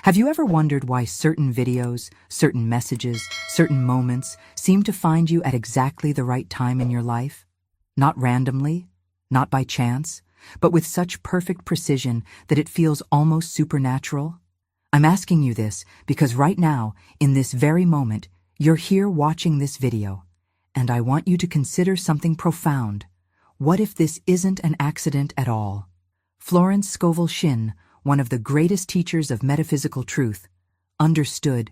Have you ever wondered why certain videos, certain messages, certain moments seem to find you at exactly the right time in your life? Not randomly, not by chance, but with such perfect precision that it feels almost supernatural? I'm asking you this because right now, in this very moment, you're here watching this video, and I want you to consider something profound. What if this isn't an accident at all? Florence Scovel Shinn, one of the greatest teachers of metaphysical truth, understood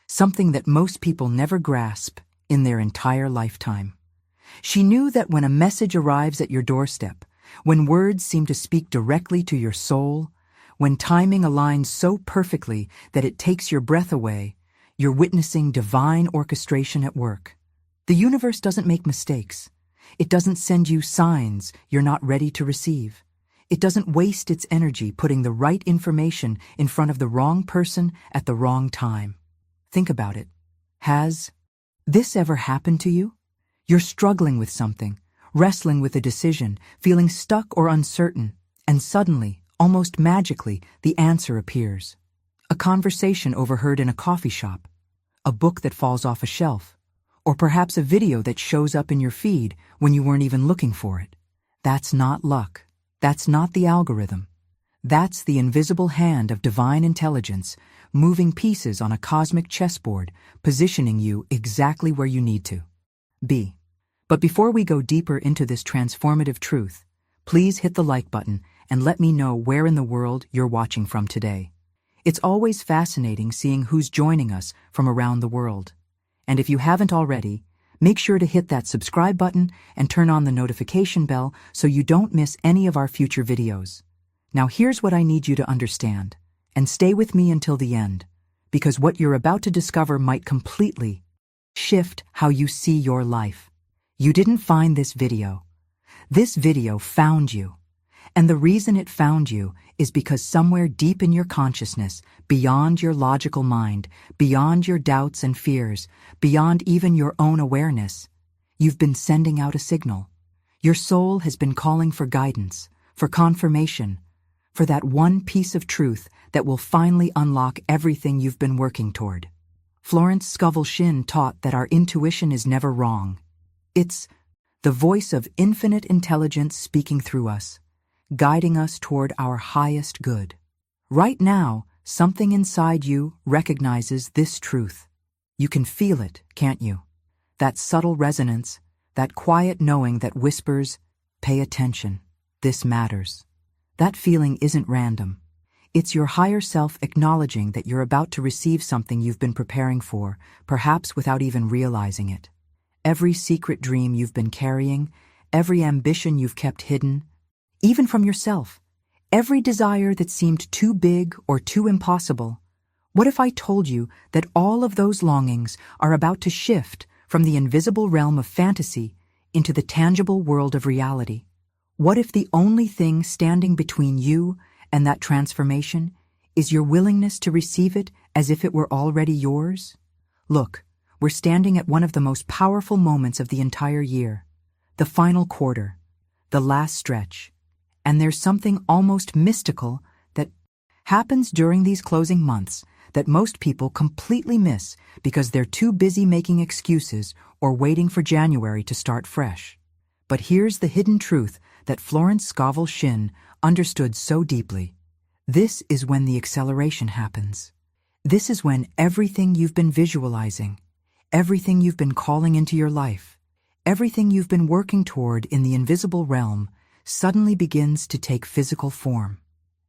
something that most people never grasp in their entire lifetime. She knew that when a message arrives at your doorstep, when words seem to speak directly to your soul, when timing aligns so perfectly that it takes your breath away, you're witnessing divine orchestration at work. The universe doesn't make mistakes. It doesn't send you signs you're not ready to receive. It doesn't waste its energy putting the right information in front of the wrong person at the wrong time. Think about it. Has this ever happened to you? You're struggling with something, wrestling with a decision, feeling stuck or uncertain, and suddenly, almost magically, the answer appears. A conversation overheard in a coffee shop, a book that falls off a shelf, or perhaps a video that shows up in your feed when you weren't even looking for it. That's not luck. That's not the algorithm. That's the invisible hand of divine intelligence, moving pieces on a cosmic chessboard, positioning you exactly where you need to be. But before we go deeper into this transformative truth, please hit the like button and let me know where in the world you're watching from today. It's always fascinating seeing who's joining us from around the world. And if you haven't already, make sure to hit that subscribe button and turn on the notification bell so you don't miss any of our future videos. Now here's what I need you to understand, and stay with me until the end, because what you're about to discover might completely shift how you see your life. You didn't find this video. This video found you. And the reason it found you is because somewhere deep in your consciousness, beyond your logical mind, beyond your doubts and fears, beyond even your own awareness, you've been sending out a signal. Your soul has been calling for guidance, for confirmation, for that one piece of truth that will finally unlock everything you've been working toward. Florence Scovel Shinn taught that our intuition is never wrong. It's the voice of infinite intelligence speaking through us, guiding us toward our highest good. Right now, something inside you recognizes this truth. You can feel it, can't you? That subtle resonance, that quiet knowing that whispers, "Pay attention, this matters." That feeling isn't random. It's your higher self acknowledging that you're about to receive something you've been preparing for, perhaps without even realizing it. Every secret dream you've been carrying, every ambition you've kept hidden, even from yourself, every desire that seemed too big or too impossible. What if I told you that all of those longings are about to shift from the invisible realm of fantasy into the tangible world of reality? What if the only thing standing between you and that transformation is your willingness to receive it as if it were already yours? Look, we're standing at one of the most powerful moments of the entire year, the final quarter, the last stretch. And there's something almost mystical that happens during these closing months that most people completely miss because they're too busy making excuses or waiting for January to start fresh. But here's the hidden truth that Florence Scovel Shinn understood so deeply. This is when the acceleration happens. This is when everything you've been visualizing, everything you've been calling into your life, everything you've been working toward in the invisible realm suddenly begins to take physical form.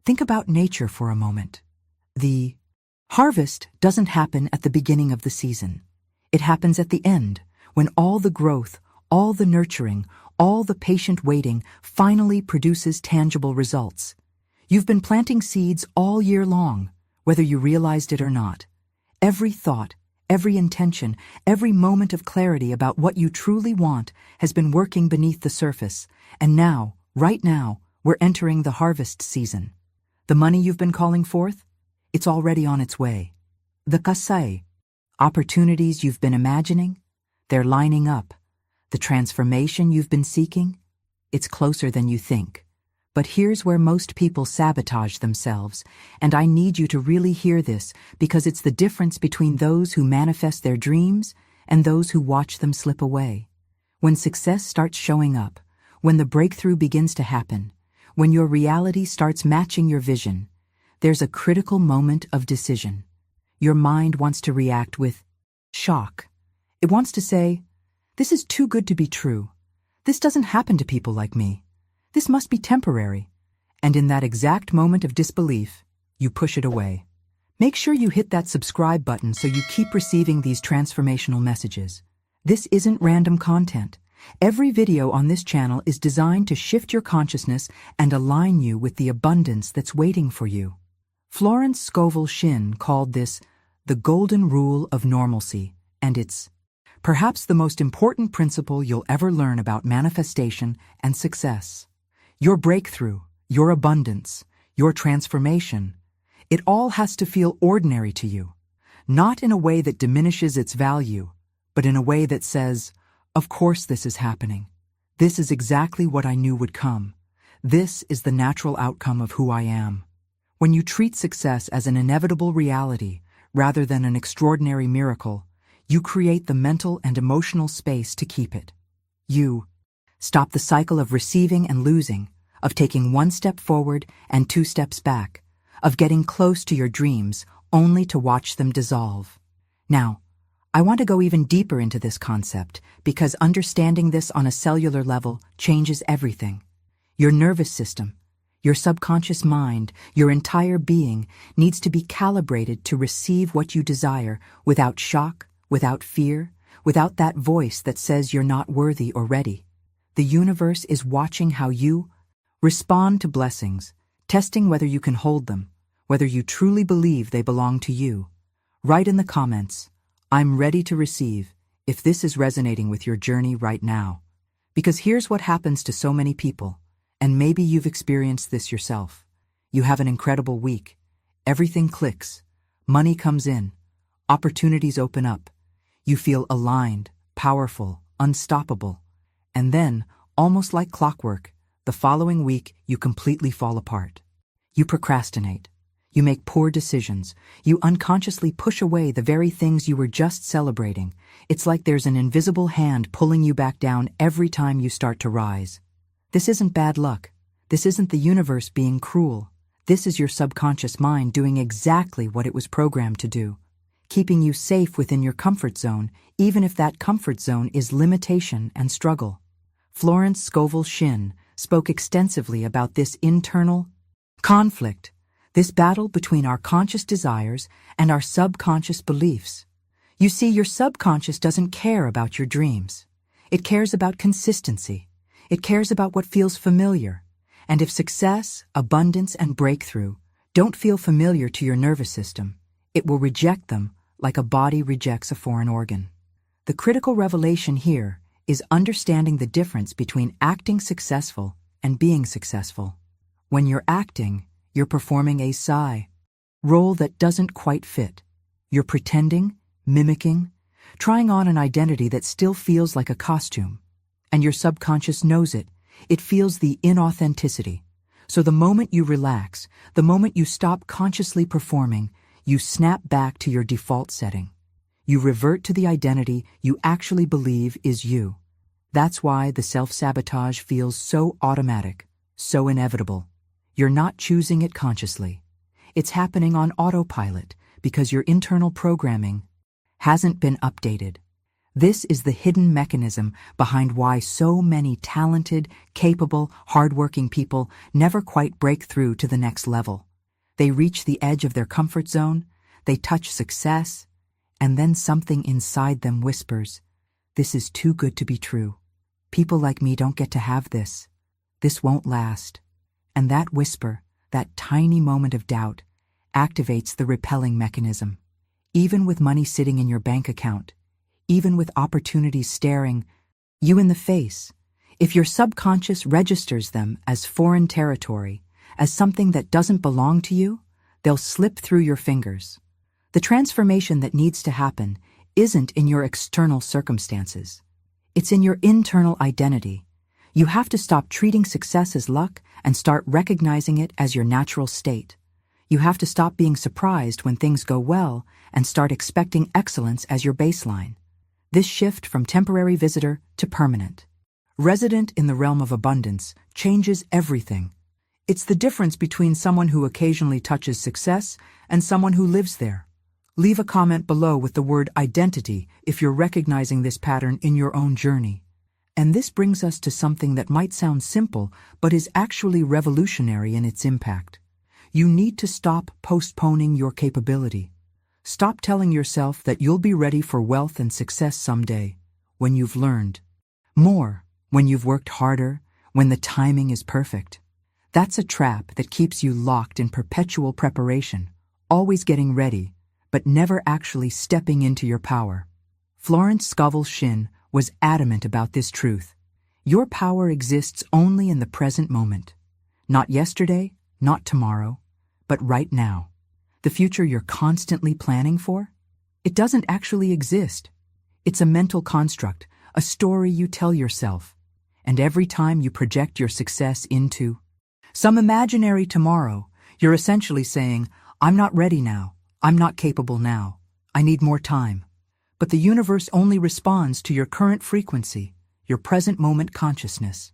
Think about nature for a moment. The harvest doesn't happen at the beginning of the season. It happens at the end, when all the growth, all the nurturing, all the patient waiting finally produces tangible results. You've been planting seeds all year long, whether you realized it or not. Every thought, every intention, every moment of clarity about what you truly want has been working beneath the surface, and now, right now, we're entering the harvest season. The money you've been calling forth? It's already on its way. The kasai, opportunities you've been imagining? They're lining up. The transformation you've been seeking? It's closer than you think. But here's where most people sabotage themselves, and I need you to really hear this because it's the difference between those who manifest their dreams and those who watch them slip away. When success starts showing up, when the breakthrough begins to happen, when your reality starts matching your vision, there's a critical moment of decision. Your mind wants to react with shock. It wants to say, "This is too good to be true. This doesn't happen to people like me. This must be temporary." And in that exact moment of disbelief, you push it away. Make sure you hit that subscribe button so you keep receiving these transformational messages. This isn't random content. Every video on this channel is designed to shift your consciousness and align you with the abundance that's waiting for you. Florence Scovel Shinn called this the golden rule of normalcy, and it's perhaps the most important principle you'll ever learn about manifestation and success. Your breakthrough, your abundance, your transformation, it all has to feel ordinary to you, not in a way that diminishes its value, but in a way that says, "Of course this is happening. This is exactly what I knew would come. This is the natural outcome of who I am." When you treat success as an inevitable reality rather than an extraordinary miracle, you create the mental and emotional space to keep it. You stop the cycle of receiving and losing, of taking one step forward and two steps back, of getting close to your dreams only to watch them dissolve. Now, I want to go even deeper into this concept because understanding this on a cellular level changes everything. Your nervous system, your subconscious mind, your entire being needs to be calibrated to receive what you desire without shock, without fear, without that voice that says you're not worthy or ready. The universe is watching how you respond to blessings, testing whether you can hold them, whether you truly believe they belong to you. Write in the comments, "I'm ready to receive," if this is resonating with your journey right now. Because here's what happens to so many people, and maybe you've experienced this yourself. You have an incredible week. Everything clicks. Money comes in. Opportunities open up. You feel aligned, powerful, unstoppable. And then, almost like clockwork, the following week you completely fall apart. You procrastinate. You make poor decisions. You unconsciously push away the very things you were just celebrating. It's like there's an invisible hand pulling you back down every time you start to rise. This isn't bad luck. This isn't the universe being cruel. This is your subconscious mind doing exactly what it was programmed to do, keeping you safe within your comfort zone, even if that comfort zone is limitation and struggle. Florence Scovel Shinn spoke extensively about this internal conflict, this battle between our conscious desires and our subconscious beliefs. You see, your subconscious doesn't care about your dreams. It cares about consistency. It cares about what feels familiar. And if success, abundance, and breakthrough don't feel familiar to your nervous system, it will reject them like a body rejects a foreign organ. The critical revelation here is understanding the difference between acting successful and being successful. When you're acting, you're performing a role that doesn't quite fit. You're pretending, mimicking, trying on an identity that still feels like a costume. And your subconscious knows it. It feels the inauthenticity. So the moment you relax, the moment you stop consciously performing, you snap back to your default setting. You revert to the identity you actually believe is you. That's why the self-sabotage feels so automatic, so inevitable. You're not choosing it consciously. It's happening on autopilot because your internal programming hasn't been updated. This is the hidden mechanism behind why so many talented, capable, hardworking people never quite break through to the next level. They reach the edge of their comfort zone, they touch success, and then something inside them whispers, "This is too good to be true. People like me don't get to have this. This won't last." And that whisper, that tiny moment of doubt, activates the repelling mechanism. Even with money sitting in your bank account, even with opportunities staring you in the face, if your subconscious registers them as foreign territory, as something that doesn't belong to you, they'll slip through your fingers. The transformation that needs to happen isn't in your external circumstances. It's in your internal identity. You have to stop treating success as luck and start recognizing it as your natural state. You have to stop being surprised when things go well and start expecting excellence as your baseline. This shift from temporary visitor to permanent, resident in the realm of abundance, changes everything. It's the difference between someone who occasionally touches success and someone who lives there. Leave a comment below with the word identity if you're recognizing this pattern in your own journey. And this brings us to something that might sound simple, but is actually revolutionary in its impact. You need to stop postponing your capability. Stop telling yourself that you'll be ready for wealth and success someday, when you've learned more, when you've worked harder, when the timing is perfect. That's a trap that keeps you locked in perpetual preparation, always getting ready, but never actually stepping into your power. Florence Scovel Shinn was adamant about this truth. Your power exists only in the present moment. Not yesterday, not tomorrow, but right now. The future you're constantly planning for? It doesn't actually exist. It's a mental construct, a story you tell yourself. And every time you project your success into some imaginary tomorrow, you're essentially saying, I'm not ready now, I'm not capable now, I need more time. But the universe only responds to your current frequency, your present moment consciousness.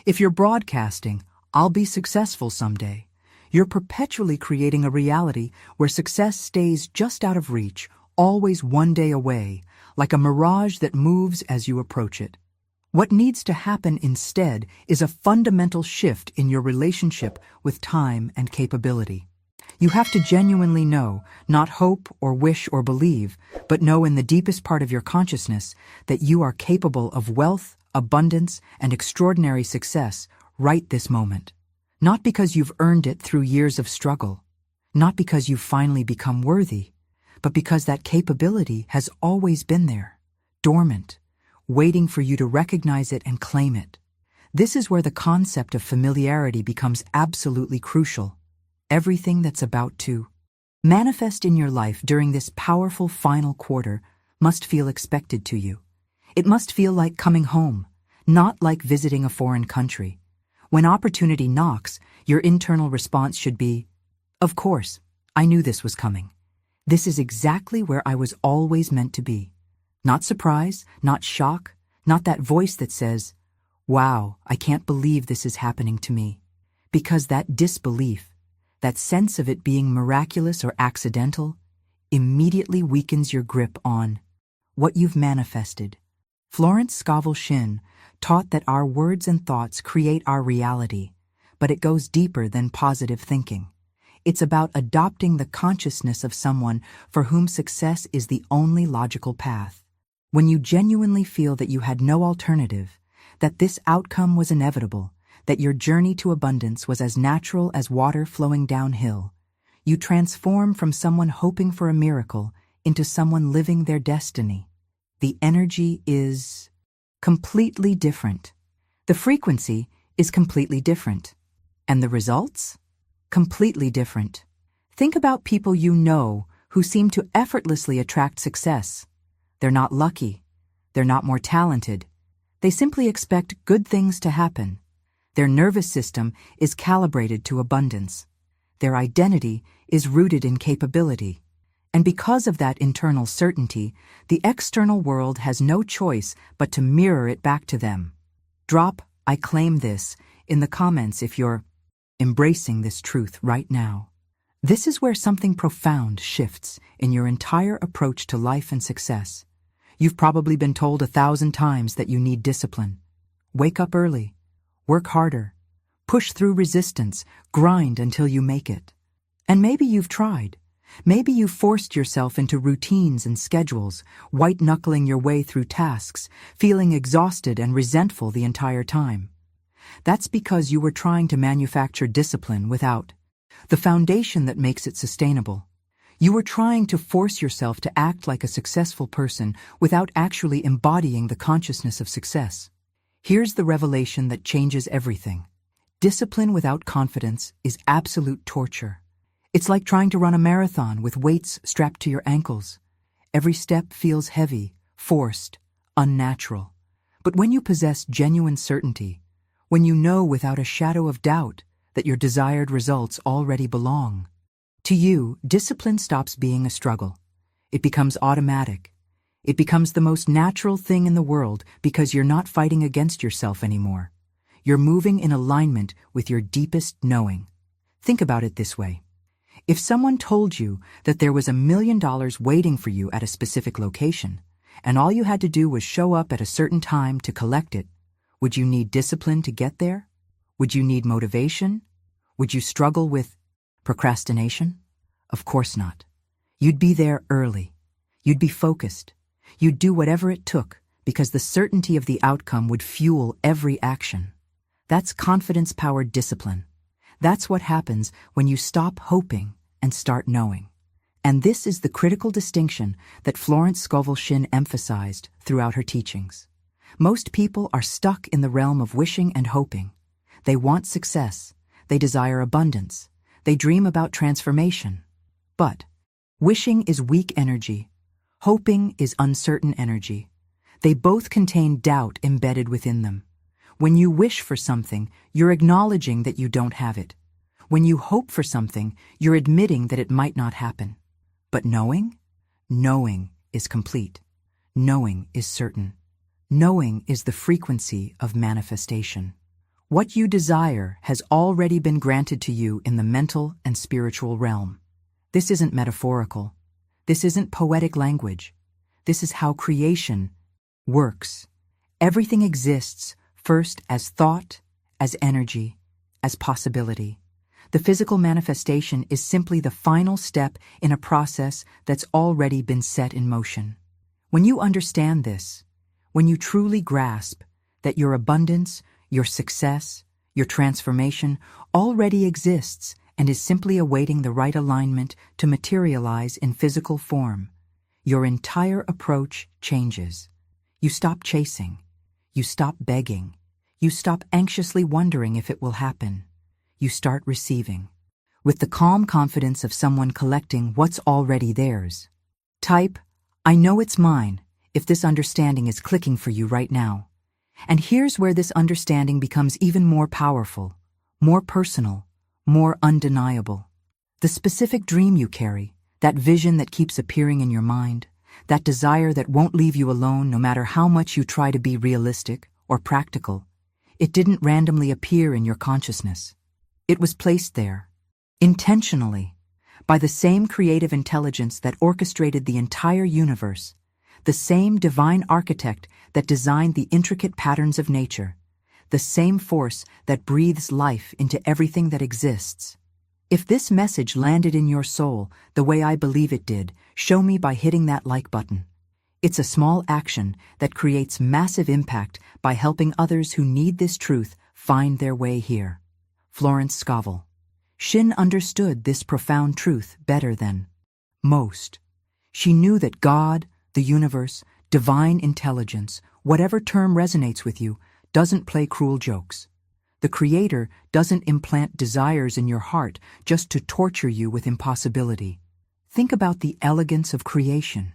If you're broadcasting, I'll be successful someday, you're perpetually creating a reality where success stays just out of reach, always one day away, like a mirage that moves as you approach it. What needs to happen instead is a fundamental shift in your relationship with time and capability. You have to genuinely know, not hope or wish or believe, but know in the deepest part of your consciousness that you are capable of wealth, abundance, and extraordinary success right this moment. Not because you've earned it through years of struggle, not because you've finally become worthy, but because that capability has always been there, dormant, waiting for you to recognize it and claim it. This is where the concept of familiarity becomes absolutely crucial. Everything that's about to manifest in your life during this powerful final quarter must feel expected to you. It must feel like coming home, not like visiting a foreign country. When opportunity knocks, your internal response should be, of course, I knew this was coming. This is exactly where I was always meant to be. Not surprise, not shock, not that voice that says, wow, I can't believe this is happening to me. Because that disbelief, that sense of it being miraculous or accidental, immediately weakens your grip on what you've manifested. Florence Scovel Shinn taught that our words and thoughts create our reality, but it goes deeper than positive thinking. It's about adopting the consciousness of someone for whom success is the only logical path. When you genuinely feel that you had no alternative, that this outcome was inevitable, that your journey to abundance was as natural as water flowing downhill, you transform from someone hoping for a miracle into someone living their destiny. The energy is completely different. The frequency is completely different. And the results? Completely different. Think about people you know who seem to effortlessly attract success. They're not lucky. They're not more talented. They simply expect good things to happen. Their nervous system is calibrated to abundance. Their identity is rooted in capability. And because of that internal certainty, the external world has no choice but to mirror it back to them. Drop "I claim this" in the comments if you're embracing this truth right now. This is where something profound shifts in your entire approach to life and success. You've probably been told 1,000 times that you need discipline. Wake up early. Work harder. Push through resistance. Grind until you make it. And maybe you've tried. Maybe you've forced yourself into routines and schedules, white-knuckling your way through tasks, feeling exhausted and resentful the entire time. That's because you were trying to manufacture discipline without the foundation that makes it sustainable. You were trying to force yourself to act like a successful person without actually embodying the consciousness of success. Here's the revelation that changes everything. Discipline without confidence is absolute torture. It's like trying to run a marathon with weights strapped to your ankles. Every step feels heavy, forced, unnatural. But when you possess genuine certainty, When you know without a shadow of doubt that your desired results already belong. To you, discipline stops being a struggle. It becomes automatic. It becomes the most natural thing in the world because you're not fighting against yourself anymore. You're moving in alignment with your deepest knowing. Think about it this way. If someone told you that there was $1 million waiting for you at a specific location, and all you had to do was show up at a certain time to collect it, would you need discipline to get there? Would you need motivation? Would you struggle with procrastination? Of course not. You'd be there early. You'd be focused. You'd do whatever it took because the certainty of the outcome would fuel every action. That's confidence-powered discipline. That's what happens when you stop hoping and start knowing. And this is the critical distinction that Florence Scovel Shinn emphasized throughout her teachings. Most people are stuck in the realm of wishing and hoping. They want success. They desire abundance. They dream about transformation. But wishing is weak energy. Hoping is uncertain energy. They both contain doubt embedded within them. When you wish for something, you're acknowledging that you don't have it. When you hope for something, you're admitting that it might not happen. But knowing? Knowing is complete. Knowing is certain. Knowing is the frequency of manifestation. What you desire has already been granted to you in the mental and spiritual realm. This isn't metaphorical. This isn't poetic language. This is how creation works. Everything exists first as thought, as energy, as possibility. The physical manifestation is simply the final step in a process that's already been set in motion. When you understand this, when you truly grasp that your abundance, your success, your transformation already exists and is simply awaiting the right alignment to materialize in physical form, your entire approach changes. You stop chasing. You stop begging. You stop anxiously wondering if it will happen. You start receiving. With the calm confidence of someone collecting what's already theirs. Type, "I know it's mine," if this understanding is clicking for you right now. And here's where this understanding becomes even more powerful, more personal, more undeniable. The specific dream you carry, that vision that keeps appearing in your mind, that desire that won't leave you alone no matter how much you try to be realistic or practical, it didn't randomly appear in your consciousness. It was placed there, intentionally, by the same creative intelligence that orchestrated the entire universe, the same divine architect that designed the intricate patterns of nature, the same force that breathes life into everything that exists. If this message landed in your soul the way I believe it did, show me by hitting that like button. It's a small action that creates massive impact by helping others who need this truth find their way here. Florence Scovel Shinn understood this profound truth better than most. She knew that God, the universe, divine intelligence, whatever term resonates with you, doesn't play cruel jokes. The Creator doesn't implant desires in your heart just to torture you with impossibility. Think about the elegance of creation.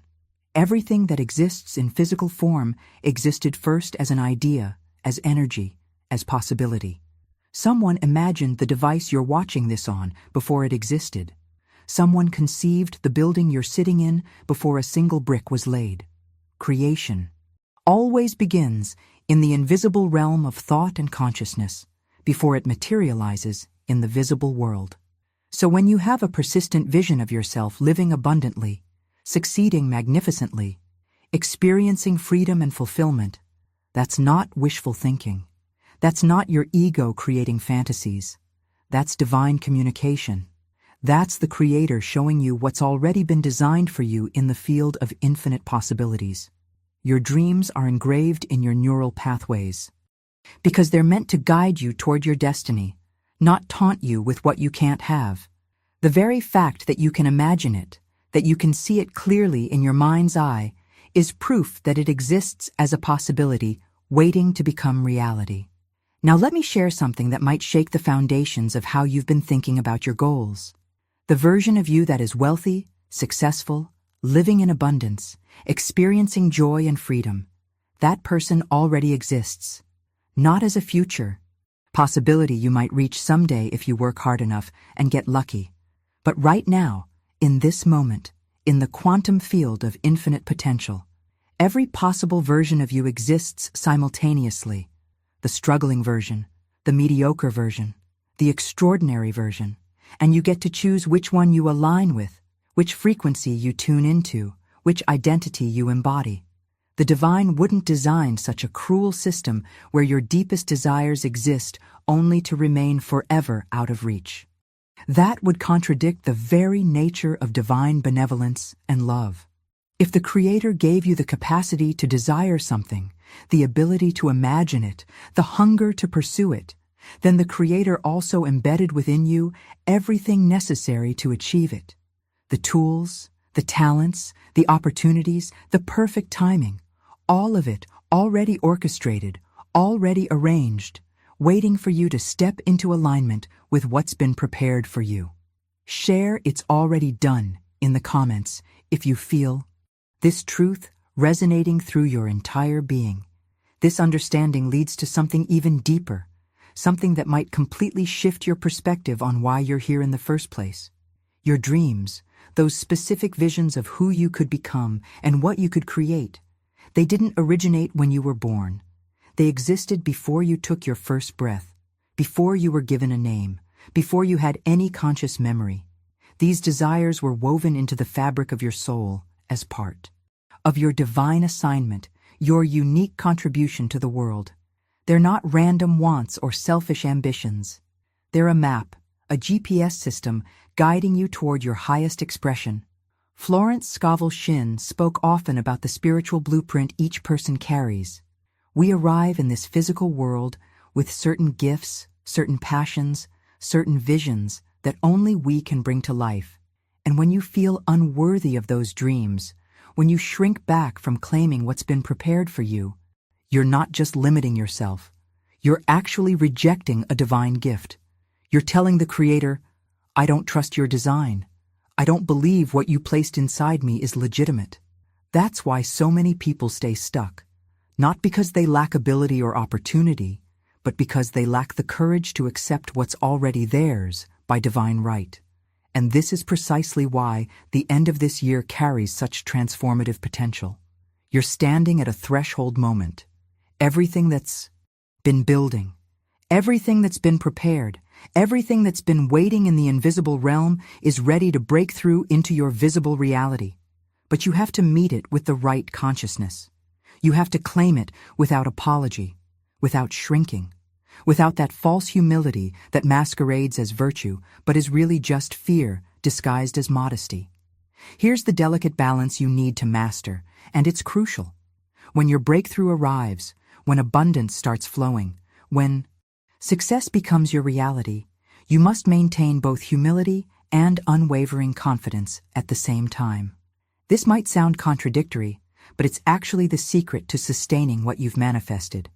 Everything that exists in physical form existed first as an idea, as energy, as possibility. Someone imagined the device you're watching this on before it existed. Someone conceived the building you're sitting in before a single brick was laid. Creation always begins in the invisible realm of thought and consciousness before it materializes in the visible world. So when you have a persistent vision of yourself living abundantly, succeeding magnificently, experiencing freedom and fulfillment, that's not wishful thinking. That's not your ego creating fantasies. That's divine communication. That's the Creator showing you what's already been designed for you in the field of infinite possibilities. Your dreams are engraved in your neural pathways because they're meant to guide you toward your destiny, not taunt you with what you can't have. The very fact that you can imagine it, that you can see it clearly in your mind's eye, is proof that it exists as a possibility waiting to become reality. Now let me share something that might shake the foundations of how you've been thinking about your goals. The version of you that is wealthy, successful, living in abundance, experiencing joy and freedom, that person already exists. Not as a future, Possibility you might reach someday if you work hard enough and get lucky. But right now, in this moment, in the quantum field of infinite potential, every possible version of you exists simultaneously. The struggling version, the mediocre version, the extraordinary version, and you get to choose which one you align with, which frequency you tune into, which identity you embody. The divine wouldn't design such a cruel system where your deepest desires exist only to remain forever out of reach. That would contradict the very nature of divine benevolence and love. If the Creator gave you the capacity to desire something, the ability to imagine it, the hunger to pursue it, then the Creator also embedded within you everything necessary to achieve it. The tools, the talents, the opportunities, the perfect timing, all of it already orchestrated, already arranged, waiting for you to step into alignment with what's been prepared for you. Share "it's already done" in the comments if you feel this truth resonating through your entire being. This understanding leads to something even deeper, something that might completely shift your perspective on why you're here in the first place. Your dreams, those specific visions of who you could become and what you could create, they didn't originate when you were born. They existed before you took your first breath, before you were given a name, before you had any conscious memory. These desires were woven into the fabric of your soul as part of your divine assignment, your unique contribution to the world. They're not random wants or selfish ambitions. They're a map, a GPS system guiding you toward your highest expression. Florence Scovel Shinn spoke often about the spiritual blueprint each person carries. We arrive in this physical world with certain gifts, certain passions, certain visions that only we can bring to life. And when you feel unworthy of those dreams, when you shrink back from claiming what's been prepared for you, you're not just limiting yourself. You're actually rejecting a divine gift. You're telling the Creator, "I don't trust your design. I don't believe what you placed inside me is legitimate." That's why so many people stay stuck. Not because they lack ability or opportunity, but because they lack the courage to accept what's already theirs by divine right. And this is precisely why the end of this year carries such transformative potential. You're standing at a threshold moment. Everything that's been building, everything that's been prepared, everything that's been waiting in the invisible realm is ready to break through into your visible reality. But you have to meet it with the right consciousness. You have to claim it without apology, without shrinking, without that false humility that masquerades as virtue but is really just fear disguised as modesty. Here's the delicate balance you need to master, and it's crucial. When your breakthrough arrives, when abundance starts flowing, when success becomes your reality, you must maintain both humility and unwavering confidence at the same time. This might sound contradictory, but it's actually the secret to sustaining what you've manifested.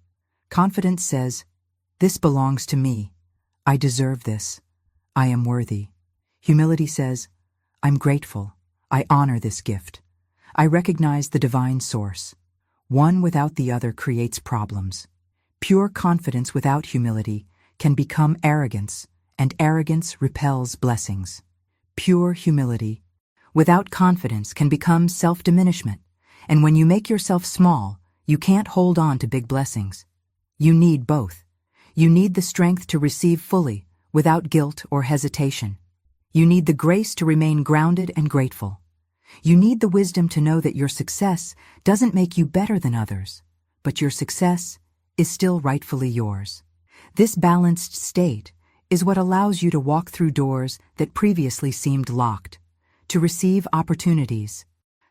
Confidence says, "This belongs to me. I deserve this. I am worthy." Humility says, "I'm grateful. I honor this gift. I recognize the divine source." One without the other creates problems. Pure confidence without humility can become arrogance, and arrogance repels blessings. Pure humility without confidence can become self-diminishment, and when you make yourself small, you can't hold on to big blessings. You need both. You need the strength to receive fully, without guilt or hesitation. You need the grace to remain grounded and grateful. You need the wisdom to know that your success doesn't make you better than others, but your success is still rightfully yours. This balanced state is what allows you to walk through doors that previously seemed locked, to receive opportunities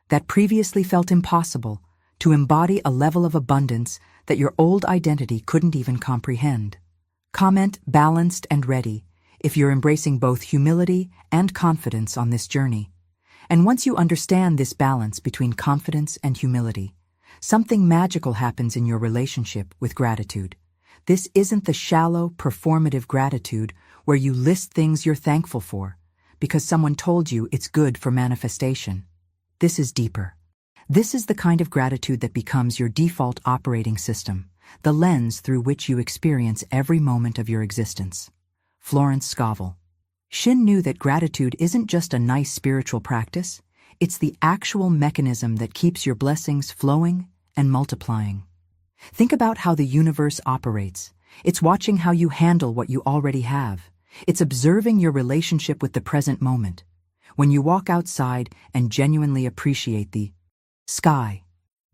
that previously felt impossible, to embody a level of abundance that your old identity couldn't even comprehend. Comment "balanced and ready" if you're embracing both humility and confidence on this journey. And once you understand this balance between confidence and humility, something magical happens in your relationship with gratitude. This isn't the shallow, performative gratitude where you list things you're thankful for because someone told you it's good for manifestation. This is deeper. This is the kind of gratitude that becomes your default operating system, the lens through which you experience every moment of your existence. Florence Scovel Shinn knew that gratitude isn't just a nice spiritual practice, it's the actual mechanism that keeps your blessings flowing and multiplying. Think about how the universe operates. It's watching how you handle what you already have. It's observing your relationship with the present moment. When you walk outside and genuinely appreciate the sky,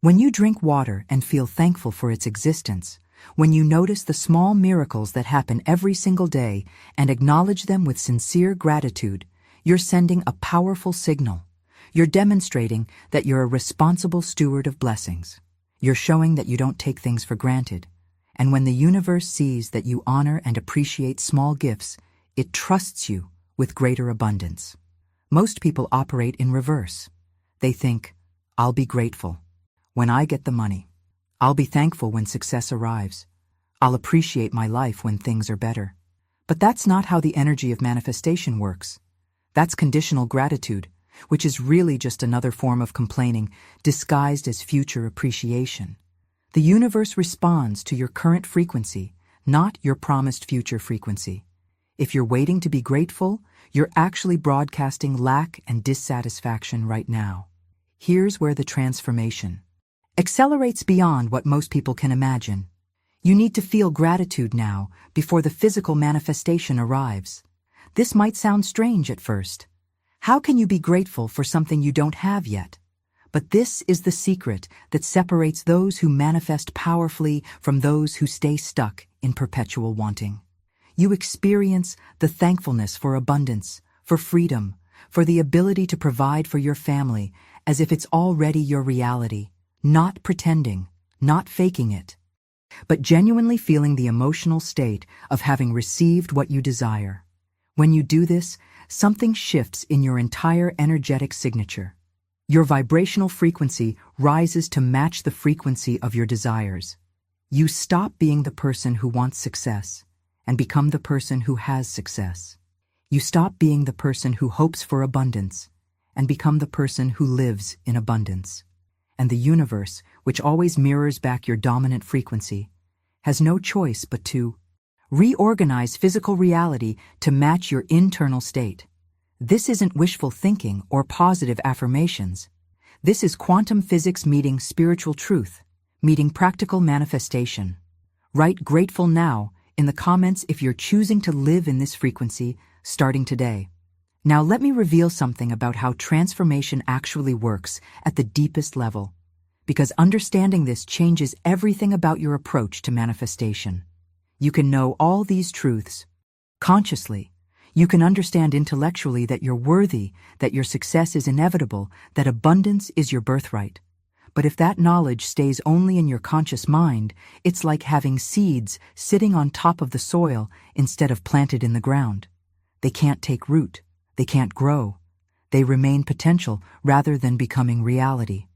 when you drink water and feel thankful for its existence, when you notice the small miracles that happen every single day and acknowledge them with sincere gratitude, you're sending a powerful signal. You're demonstrating that you're a responsible steward of blessings. You're showing that you don't take things for granted. And when the universe sees that you honor and appreciate small gifts, it trusts you with greater abundance. Most people operate in reverse. They think, I'll be grateful when I get the money. I'll be thankful when success arrives. I'll appreciate my life when things are better. But that's not how the energy of manifestation works. That's conditional gratitude, which is really just another form of complaining disguised as future appreciation. The universe responds to your current frequency, not your promised future frequency. If you're waiting to be grateful, you're actually broadcasting lack and dissatisfaction right now. Here's where the transformation accelerates beyond what most people can imagine. You need to feel gratitude now before the physical manifestation arrives. This might sound strange at first. How can you be grateful for something you don't have yet? But this is the secret that separates those who manifest powerfully from those who stay stuck in perpetual wanting. You experience the thankfulness for abundance, for freedom, for the ability to provide for your family as if it's already your reality, not pretending, not faking it, but genuinely feeling the emotional state of having received what you desire. When you do this, something shifts in your entire energetic signature. Your vibrational frequency rises to match the frequency of your desires. You stop being the person who wants success and become the person who has success. You stop being the person who hopes for abundance and become the person who lives in abundance. And the universe, which always mirrors back your dominant frequency, has no choice but to reorganize physical reality to match your internal state. This isn't wishful thinking or positive affirmations. This is quantum physics meeting spiritual truth, meeting practical manifestation. Write grateful now in the comments if you're choosing to live in this frequency starting today. Now let me reveal something about how transformation actually works at the deepest level, because understanding this changes everything about your approach to manifestation. You can know all these truths consciously. You can understand intellectually that you're worthy, that your success is inevitable, that abundance is your birthright. But if that knowledge stays only in your conscious mind, it's like having seeds sitting on top of the soil instead of planted in the ground. They can't take root. They can't grow. They remain potential rather than becoming reality.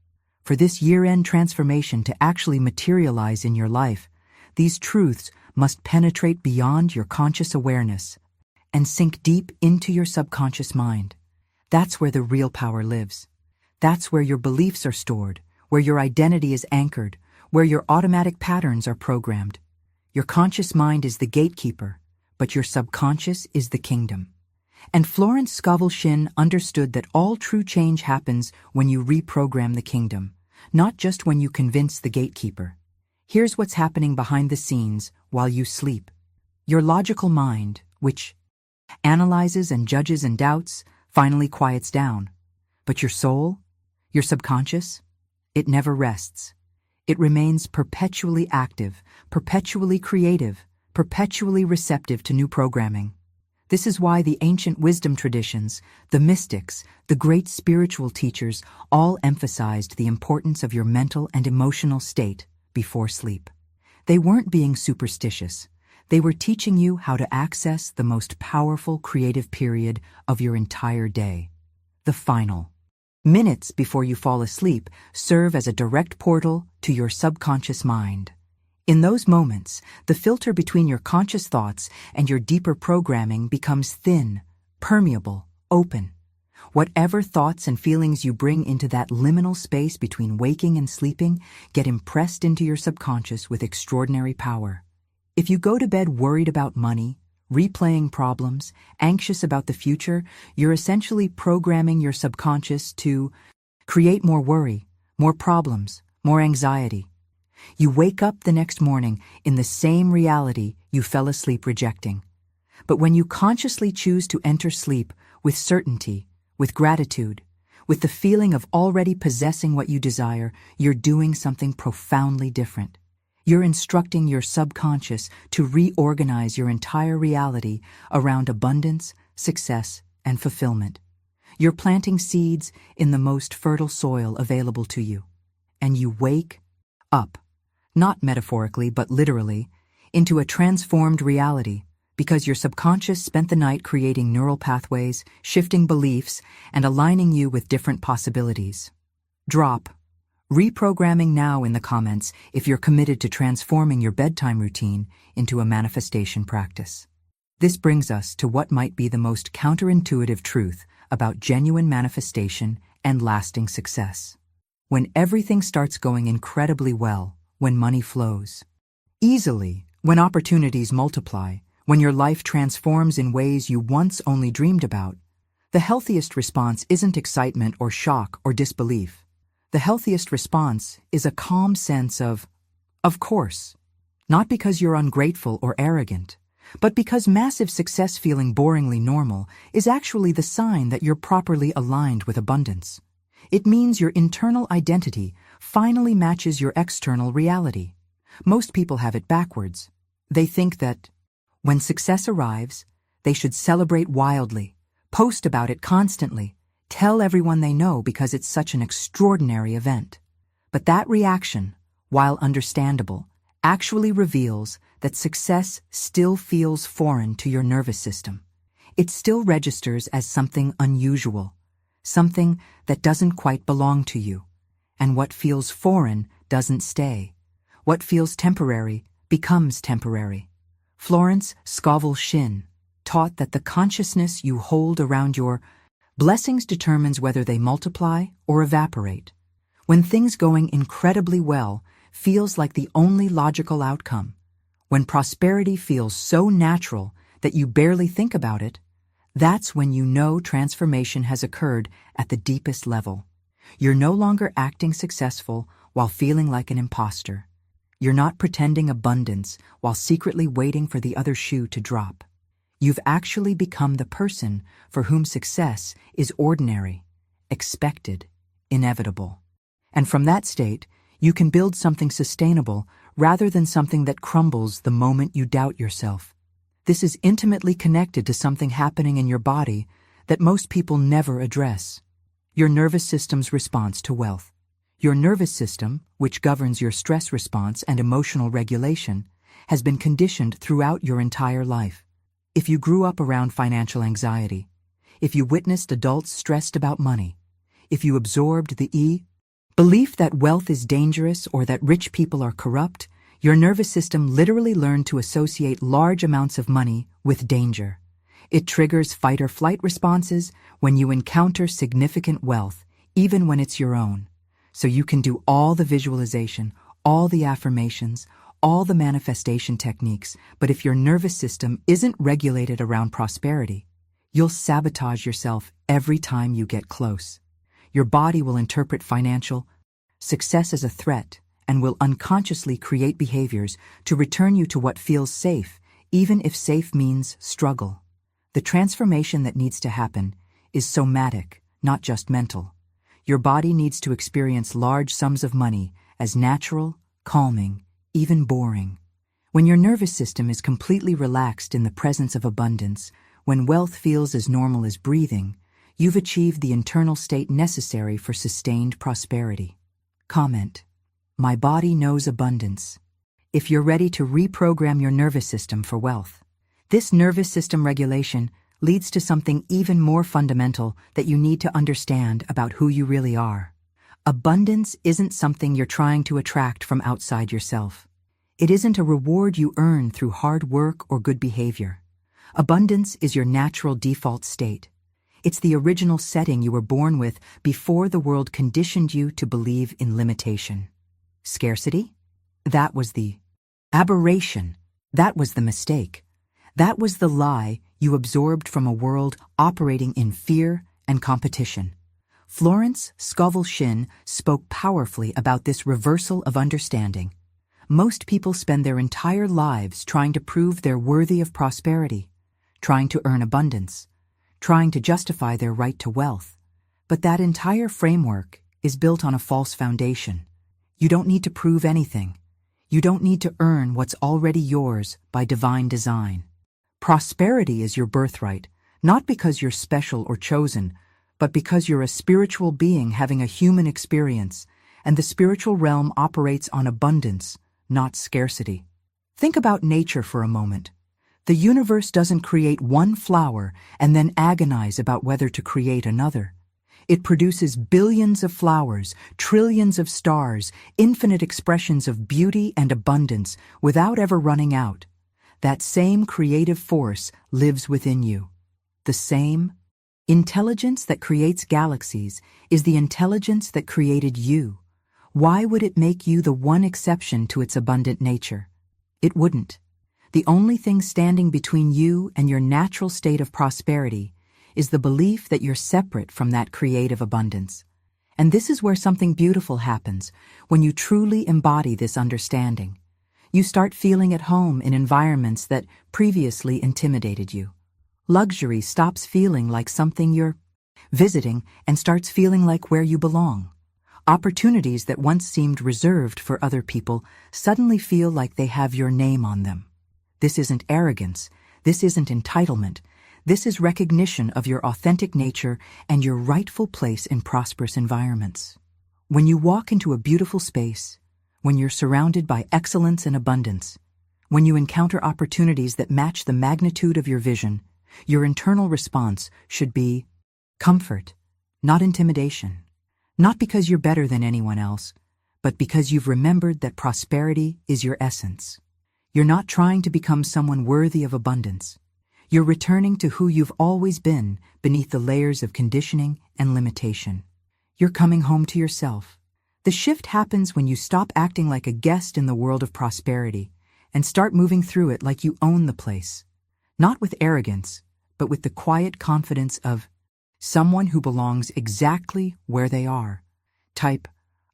For this year-end transformation to actually materialize in your life, these truths must penetrate beyond your conscious awareness and sink deep into your subconscious mind. That's where the real power lives. That's where your beliefs are stored, where your identity is anchored, where your automatic patterns are programmed. Your conscious mind is the gatekeeper, but your subconscious is the kingdom. And Florence Scovel Shinn understood that all true change happens when you reprogram the kingdom, not just when you convince the gatekeeper. Here's what's happening behind the scenes while you sleep. Your logical mind, which analyzes and judges and doubts, finally quiets down. But your soul, your subconscious, it never rests. It remains perpetually active, perpetually creative, perpetually receptive to new programming. This is why the ancient wisdom traditions, the mystics, the great spiritual teachers all emphasized the importance of your mental and emotional state before sleep. They weren't being superstitious. They were teaching you how to access the most powerful creative period of your entire day. The final minutes before you fall asleep serve as a direct portal to your subconscious mind. In those moments, the filter between your conscious thoughts and your deeper programming becomes thin, permeable, open. Whatever thoughts and feelings you bring into that liminal space between waking and sleeping get impressed into your subconscious with extraordinary power. If you go to bed worried about money, replaying problems, anxious about the future, you're essentially programming your subconscious to create more worry, more problems, more anxiety. You wake up the next morning in the same reality you fell asleep rejecting. But when you consciously choose to enter sleep with certainty, with gratitude, with the feeling of already possessing what you desire, you're doing something profoundly different. You're instructing your subconscious to reorganize your entire reality around abundance, success, and fulfillment. You're planting seeds in the most fertile soil available to you. And you wake up, not metaphorically but literally, into a transformed reality because your subconscious spent the night creating neural pathways, shifting beliefs, and aligning you with different possibilities. Drop reprogramming now in the comments if you're committed to transforming your bedtime routine into a manifestation practice. This brings us to what might be the most counterintuitive truth about genuine manifestation and lasting success. When everything starts going incredibly well, when money flows easily, when opportunities multiply, when your life transforms in ways you once only dreamed about, the healthiest response isn't excitement or shock or disbelief. The healthiest response is a calm sense of course, not because you're ungrateful or arrogant, but because massive success feeling boringly normal is actually the sign that you're properly aligned with abundance. It means your internal identity finally matches your external reality. Most people have it backwards. They think that when success arrives, they should celebrate wildly, post about it constantly, tell everyone they know because it's such an extraordinary event. But that reaction, while understandable, actually reveals that success still feels foreign to your nervous system. It still registers as something unusual, something that doesn't quite belong to you. And what feels foreign doesn't stay. What feels temporary becomes temporary. Florence Scovel Shinn taught that the consciousness you hold around your blessings determines whether they multiply or evaporate. When things going incredibly well feels like the only logical outcome, when prosperity feels so natural that you barely think about it, that's when you know transformation has occurred at the deepest level. You're no longer acting successful while feeling like an imposter. You're not pretending abundance while secretly waiting for the other shoe to drop. You've actually become the person for whom success is ordinary, expected, inevitable. And from that state, you can build something sustainable rather than something that crumbles the moment you doubt yourself. This is intimately connected to something happening in your body that most people never address: your nervous system's response to wealth. Your nervous system, which governs your stress response and emotional regulation, has been conditioned throughout your entire life. If you grew up around financial anxiety, if you witnessed adults stressed about money, if you absorbed the belief that wealth is dangerous or that rich people are corrupt, your nervous system literally learned to associate large amounts of money with danger. It triggers fight or flight responses when you encounter significant wealth, even when it's your own. So you can do all the visualization, all the affirmations, all the manifestation techniques, but if your nervous system isn't regulated around prosperity, you'll sabotage yourself every time you get close. Your body will interpret financial success as a threat and will unconsciously create behaviors to return you to what feels safe, even if safe means struggle. The transformation that needs to happen is somatic, not just mental. Your body needs to experience large sums of money as natural, calming, even boring. When your nervous system is completely relaxed in the presence of abundance, when wealth feels as normal as breathing, you've achieved the internal state necessary for sustained prosperity. Comment: my body knows abundance. If you're ready to reprogram your nervous system for wealth, this nervous system regulation leads to something even more fundamental that you need to understand about who you really are. Abundance isn't something you're trying to attract from outside yourself. It isn't a reward you earn through hard work or good behavior. Abundance is your natural default state. It's the original setting you were born with before the world conditioned you to believe in limitation. Scarcity? That was the aberration. That was the mistake. That was the lie you absorbed from a world operating in fear and competition. Florence Scovel Shinn spoke powerfully about this reversal of understanding. Most people spend their entire lives trying to prove they're worthy of prosperity, trying to earn abundance, trying to justify their right to wealth. But that entire framework is built on a false foundation. You don't need to prove anything. You don't need to earn what's already yours by divine design. Prosperity is your birthright, not because you're special or chosen, but because you're a spiritual being having a human experience, and the spiritual realm operates on abundance, not scarcity. Think about nature for a moment. The universe doesn't create one flower and then agonize about whether to create another. It produces billions of flowers, trillions of stars, infinite expressions of beauty and abundance without ever running out. That same creative force lives within you. The same intelligence that creates galaxies is the intelligence that created you. Why would it make you the one exception to its abundant nature? It wouldn't. The only thing standing between you and your natural state of prosperity is the belief that you're separate from that creative abundance. And this is where something beautiful happens when you truly embody this understanding. You start feeling at home in environments that previously intimidated you. Luxury stops feeling like something you're visiting and starts feeling like where you belong. Opportunities that once seemed reserved for other people suddenly feel like they have your name on them. This isn't arrogance. This isn't entitlement. This is recognition of your authentic nature and your rightful place in prosperous environments. When you walk into a beautiful space, when you're surrounded by excellence and abundance, when you encounter opportunities that match the magnitude of your vision, your internal response should be comfort, not intimidation. Not because you're better than anyone else, but because you've remembered that prosperity is your essence. You're not trying to become someone worthy of abundance. You're returning to who you've always been beneath the layers of conditioning and limitation. You're coming home to yourself. The shift happens when you stop acting like a guest in the world of prosperity and start moving through it like you own the place. Not with arrogance, but with the quiet confidence of someone who belongs exactly where they are. Type,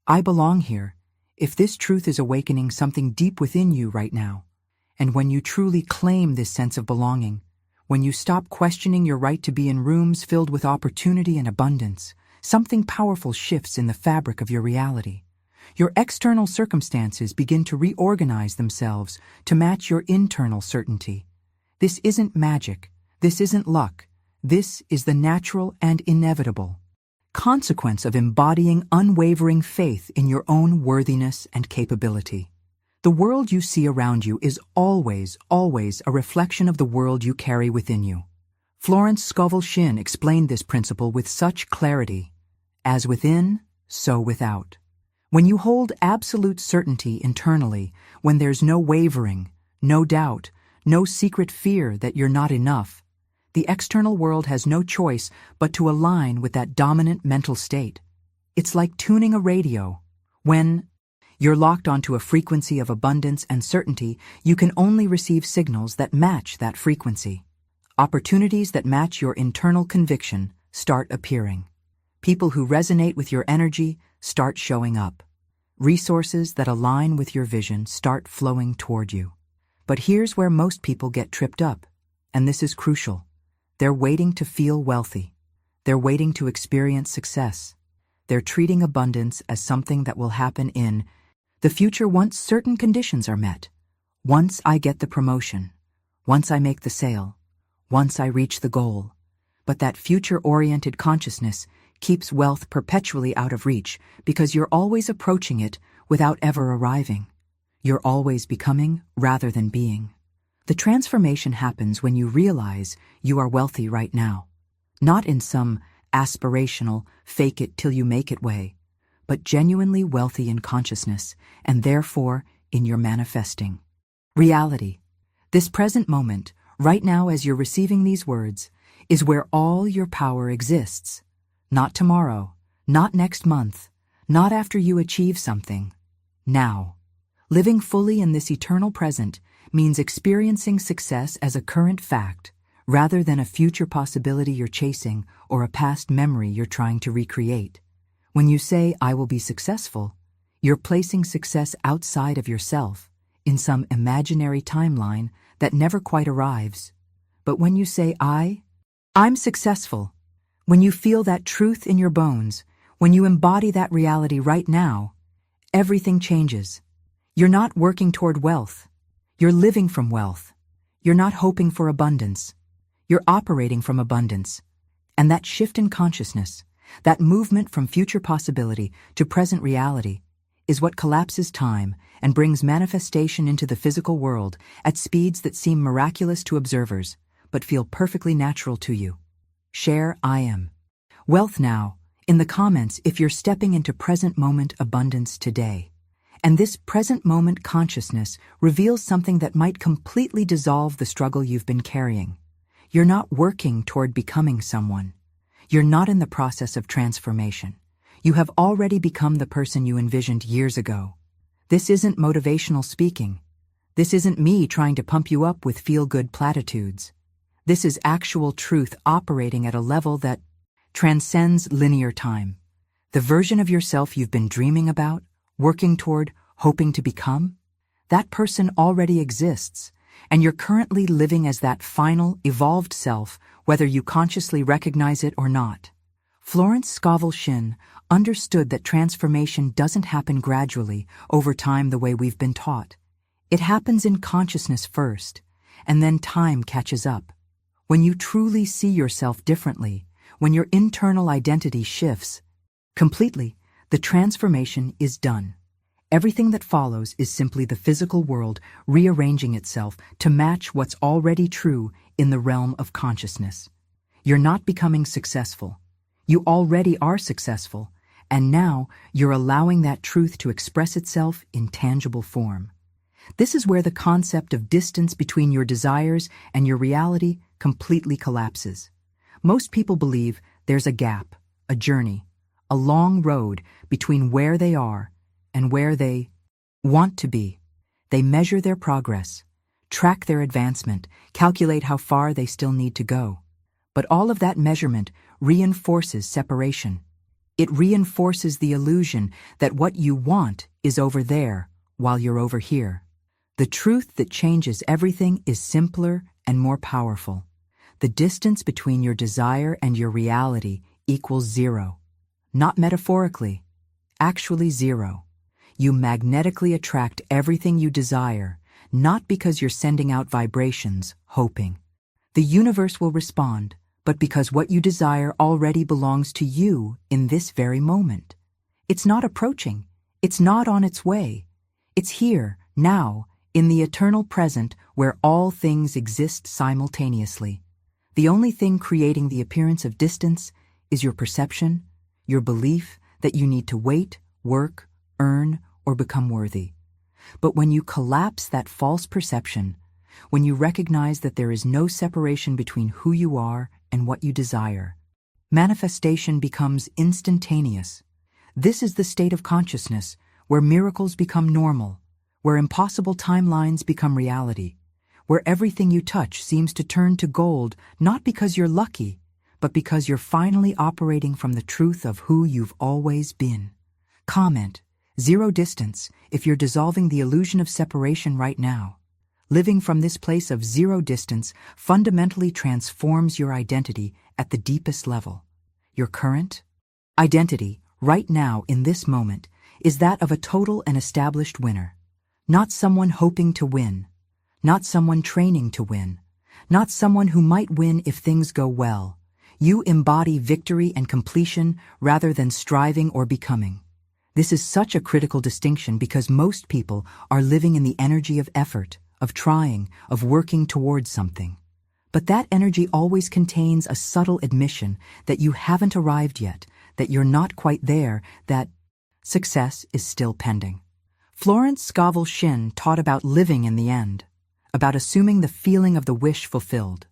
I belong here, if this truth is awakening something deep within you right now. And when you truly claim this sense of belonging, when you stop questioning your right to be in rooms filled with opportunity and abundance, something powerful shifts in the fabric of your reality. Your external circumstances begin to reorganize themselves to match your internal certainty. This isn't magic. This isn't luck. This is the natural and inevitable consequence of embodying unwavering faith in your own worthiness and capability. The world you see around you is always a reflection of the world you carry within you. Florence Scovel Shinn explained this principle with such clarity. As within, so without. When you hold absolute certainty internally, when there's no wavering, no doubt, no secret fear that you're not enough, the external world has no choice but to align with that dominant mental state. It's like tuning a radio. When you're locked onto a frequency of abundance and certainty, you can only receive signals that match that frequency. Opportunities that match your internal conviction start appearing. People who resonate with your energy start showing up. Resources that align with your vision start flowing toward you. But here's where most people get tripped up, and this is crucial. They're waiting to feel wealthy. They're waiting to experience success. They're treating abundance as something that will happen in the future once certain conditions are met. Once I get the promotion. Once I make the sale. Once I reach the goal. But that future-oriented consciousness keeps wealth perpetually out of reach because you're always approaching it without ever arriving. You're always becoming rather than being. The transformation happens when you realize you are wealthy right now. Not in some aspirational, fake-it-till-you-make-it way, but genuinely wealthy in consciousness, and therefore in your manifesting reality. This present moment, right now as you're receiving these words, is where all your power exists. Not tomorrow, not next month, not after you achieve something. Now. Living fully in this eternal present means experiencing success as a current fact, rather than a future possibility you're chasing or a past memory you're trying to recreate. When you say, "I will be successful," you're placing success outside of yourself, in some imaginary timeline that never quite arrives. But when you say, I'm successful, when you feel that truth in your bones, when you embody that reality right now, everything changes. You're not working toward wealth. You're living from wealth. You're not hoping for abundance. You're operating from abundance. And that shift in consciousness, that movement from future possibility to present reality, is what collapses time and brings manifestation into the physical world at speeds that seem miraculous to observers, but feel perfectly natural to you. Share I am. Wealth now, in the comments if you're stepping into present moment abundance today. And this present moment consciousness reveals something that might completely dissolve the struggle you've been carrying. You're not working toward becoming someone. You're not in the process of transformation. You have already become the person you envisioned years ago. This isn't motivational speaking. This isn't me trying to pump you up with feel-good platitudes. This is actual truth operating at a level that transcends linear time. The version of yourself you've been dreaming about, working toward, hoping to become, that person already exists, and you're currently living as that final, evolved self, whether you consciously recognize it or not. Florence Scovel Shinn understood that transformation doesn't happen gradually over time the way we've been taught. It happens in consciousness first, and then time catches up. When you truly see yourself differently, when your internal identity shifts completely, the transformation is done. Everything that follows is simply the physical world rearranging itself to match what's already true in the realm of consciousness. You're not becoming successful. You already are successful, and now you're allowing that truth to express itself in tangible form. This is where the concept of distance between your desires and your reality completely collapses. Most people believe there's a gap, a journey, a long road between where they are and where they want to be. They measure their progress, track their advancement, calculate how far they still need to go. But all of that measurement reinforces separation. It reinforces the illusion that what you want is over there while you're over here. The truth that changes everything is simpler and more powerful. The distance between your desire and your reality equals zero. Not metaphorically, actually zero. You magnetically attract everything you desire, not because you're sending out vibrations, hoping the universe will respond, but because what you desire already belongs to you in this very moment. It's not approaching. It's not on its way. It's here, now, in the eternal present where all things exist simultaneously. The only thing creating the appearance of distance is your perception, your belief that you need to wait, work, earn, or become worthy. But when you collapse that false perception, when you recognize that there is no separation between who you are and what you desire, manifestation becomes instantaneous. This is the state of consciousness where miracles become normal, where impossible timelines become reality, where everything you touch seems to turn to gold not because you're lucky, but because you're finally operating from the truth of who you've always been. Comment, zero distance, if you're dissolving the illusion of separation right now. Living from this place of zero distance fundamentally transforms your identity at the deepest level. Your current identity, right now in this moment, is that of a total and established winner. Not someone hoping to win, not someone training to win, not someone who might win if things go well. You embody victory and completion rather than striving or becoming. This is such a critical distinction because most people are living in the energy of effort, of trying, of working towards something. But that energy always contains a subtle admission that you haven't arrived yet, that you're not quite there, that success is still pending. Florence Scovel Shinn taught about living in the end, about assuming the feeling of the wish fulfilled.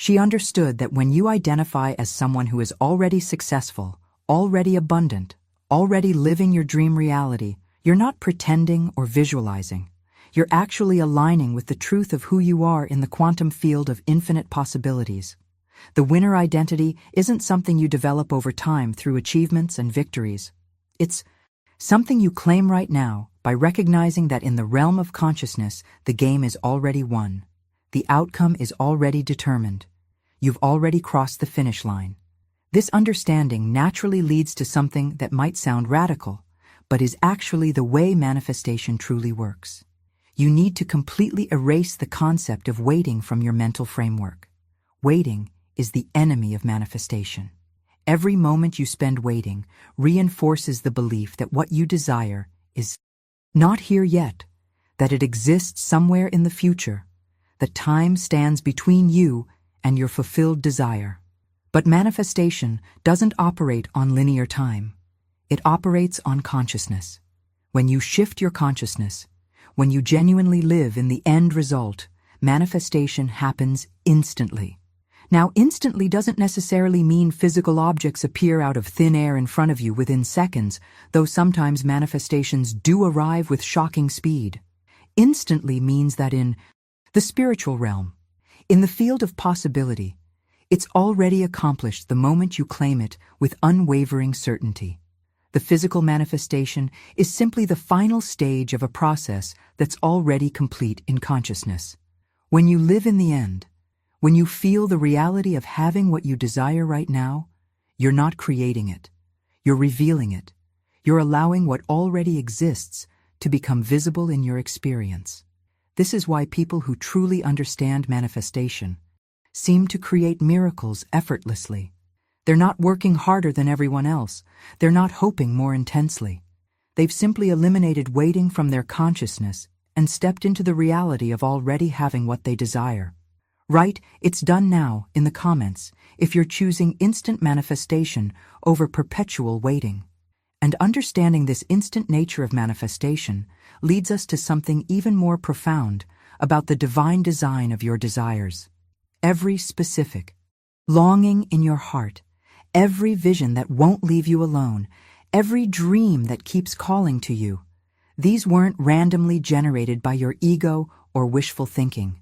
She understood that when you identify as someone who is already successful, already abundant, already living your dream reality, you're not pretending or visualizing. You're actually aligning with the truth of who you are in the quantum field of infinite possibilities. The winner identity isn't something you develop over time through achievements and victories. It's something you claim right now by recognizing that in the realm of consciousness, the game is already won. The outcome is already determined. You've already crossed the finish line. This understanding naturally leads to something that might sound radical, but is actually the way manifestation truly works. You need to completely erase the concept of waiting from your mental framework. Waiting is the enemy of manifestation. Every moment you spend waiting reinforces the belief that what you desire is not here yet, that it exists somewhere in the future, that time stands between you and your fulfilled desire. But manifestation doesn't operate on linear time. It operates on consciousness. When you shift your consciousness, when you genuinely live in the end result, manifestation happens instantly. Now, instantly doesn't necessarily mean physical objects appear out of thin air in front of you within seconds, though sometimes manifestations do arrive with shocking speed. Instantly means that in the spiritual realm, in the field of possibility, it's already accomplished the moment you claim it with unwavering certainty. The physical manifestation is simply the final stage of a process that's already complete in consciousness. When you live in the end, when you feel the reality of having what you desire right now, you're not creating it. You're revealing it. You're allowing what already exists to become visible in your experience. This is why people who truly understand manifestation seem to create miracles effortlessly. They're not working harder than everyone else. They're not hoping more intensely. They've simply eliminated waiting from their consciousness and stepped into the reality of already having what they desire. Write, "It's done now," in the comments if you're choosing instant manifestation over perpetual waiting. And understanding this instant nature of manifestation leads us to something even more profound about the divine design of your desires. Every specific longing in your heart, every vision that won't leave you alone, every dream that keeps calling to you, these weren't randomly generated by your ego or wishful thinking.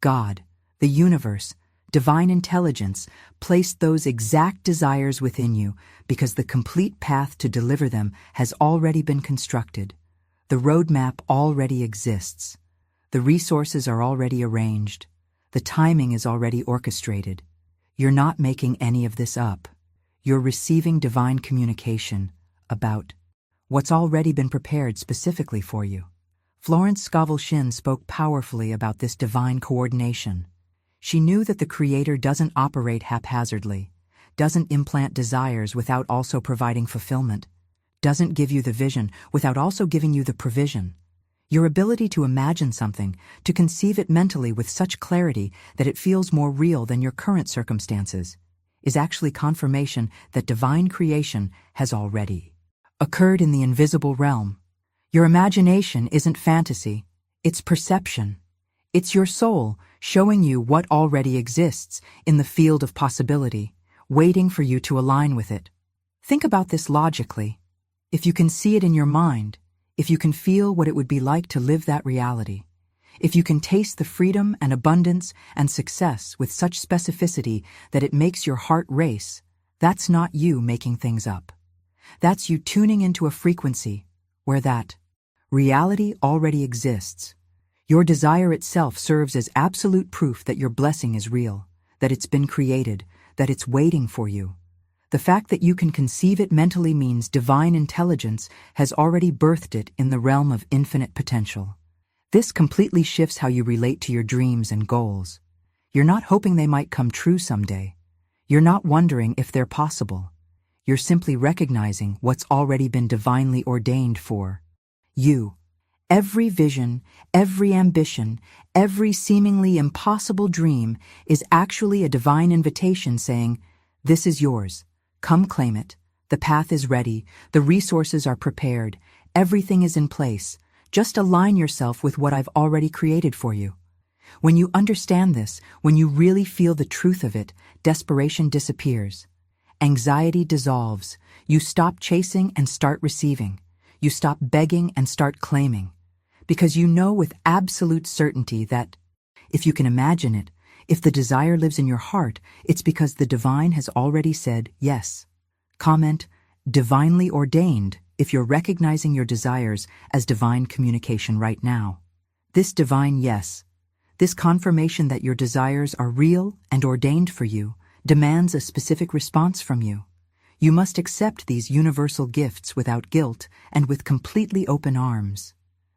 God, the universe, divine intelligence, placed those exact desires within you because the complete path to deliver them has already been constructed. The roadmap already exists. The resources are already arranged. The timing is already orchestrated. You're not making any of this up. You're receiving divine communication about what's already been prepared specifically for you. Florence Scovel Shinn spoke powerfully about this divine coordination. She knew that the Creator doesn't operate haphazardly, doesn't implant desires without also providing fulfillment, doesn't give you the vision without also giving you the provision. Your ability to imagine something, to conceive it mentally with such clarity that it feels more real than your current circumstances, is actually confirmation that divine creation has already occurred in the invisible realm. Your imagination isn't fantasy, it's perception. It's your soul showing you what already exists in the field of possibility, waiting for you to align with it. Think about this logically. If you can see it in your mind, if you can feel what it would be like to live that reality, if you can taste the freedom and abundance and success with such specificity that it makes your heart race, that's not you making things up. That's you tuning into a frequency where that reality already exists. Your desire itself serves as absolute proof that your blessing is real, that it's been created, that it's waiting for you. The fact that you can conceive it mentally means divine intelligence has already birthed it in the realm of infinite potential. This completely shifts how you relate to your dreams and goals. You're not hoping they might come true someday. You're not wondering if they're possible. You're simply recognizing what's already been divinely ordained for you. Every vision, every ambition, every seemingly impossible dream is actually a divine invitation saying, "This is yours. Come claim it. The path is ready. The resources are prepared. Everything is in place. Just align yourself with what I've already created for you." When you understand this, when you really feel the truth of it, desperation disappears. Anxiety dissolves. You stop chasing and start receiving. You stop begging and start claiming. Because you know with absolute certainty that, if you can imagine it, if the desire lives in your heart, it's because the divine has already said yes. Comment, divinely ordained, if you're recognizing your desires as divine communication right now. This divine yes, this confirmation that your desires are real and ordained for you, demands a specific response from you. You must accept these universal gifts without guilt and with completely open arms.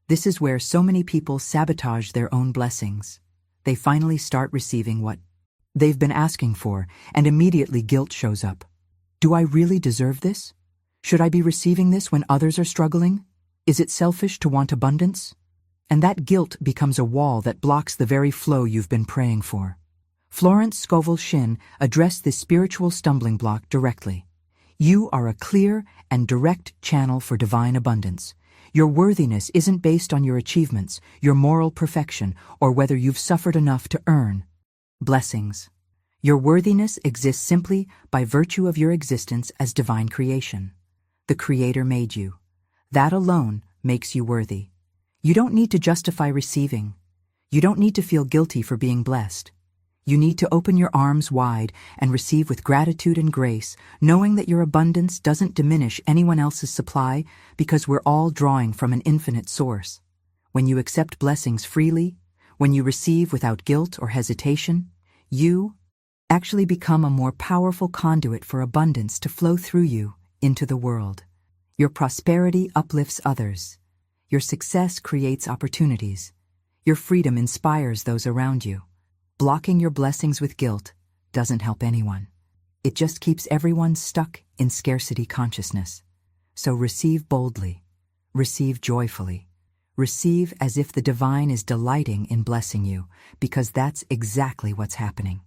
This is where so many people sabotage their own blessings. They finally start receiving what they've been asking for, and immediately guilt shows up. Do I really deserve this? Should I be receiving this when others are struggling? Is it selfish to want abundance? And that guilt becomes a wall that blocks the very flow you've been praying for. Florence Scovel Shinn addressed this spiritual stumbling block directly. You are a clear and direct channel for divine abundance. Your worthiness isn't based on your achievements, your moral perfection, or whether you've suffered enough to earn blessings. Your worthiness exists simply by virtue of your existence as divine creation. The Creator made you. That alone makes you worthy. You don't need to justify receiving. You don't need to feel guilty for being blessed. You need to open your arms wide and receive with gratitude and grace, knowing that your abundance doesn't diminish anyone else's supply because we're all drawing from an infinite source. When you accept blessings freely, when you receive without guilt or hesitation, you actually become a more powerful conduit for abundance to flow through you into the world. Your prosperity uplifts others. Your success creates opportunities. Your freedom inspires those around you. Blocking your blessings with guilt doesn't help anyone. It just keeps everyone stuck in scarcity consciousness. So receive boldly. Receive joyfully. Receive as if the divine is delighting in blessing you, because that's exactly what's happening.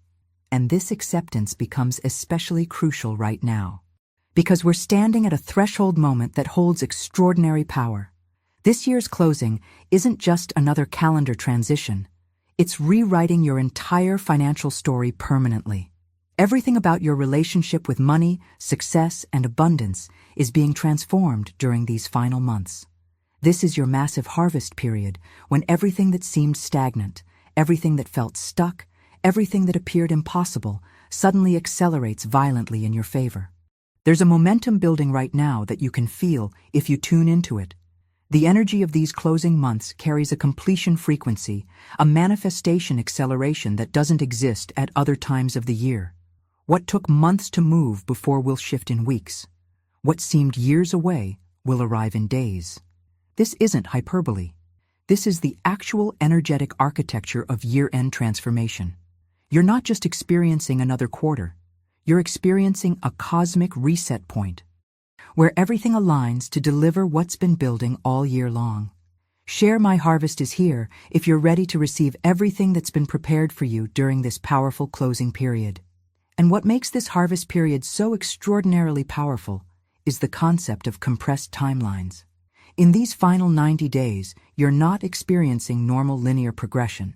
And this acceptance becomes especially crucial right now, because we're standing at a threshold moment that holds extraordinary power. This year's closing isn't just another calendar transition. It's rewriting your entire financial story permanently. Everything about your relationship with money, success, and abundance is being transformed during these final months. This is your massive harvest period, when everything that seemed stagnant, everything that felt stuck, everything that appeared impossible, suddenly accelerates violently in your favor. There's a momentum building right now that you can feel if you tune into it. The energy of these closing months carries a completion frequency, a manifestation acceleration that doesn't exist at other times of the year. What took months to move before will shift in weeks. What seemed years away will arrive in days. This isn't hyperbole. This is the actual energetic architecture of year-end transformation. You're not just experiencing another quarter. You're experiencing a cosmic reset point, where everything aligns to deliver what's been building all year long. Share My Harvest is here if you're ready to receive everything that's been prepared for you during this powerful closing period. And what makes this harvest period so extraordinarily powerful is the concept of compressed timelines. In these final 90 days, you're not experiencing normal linear progression.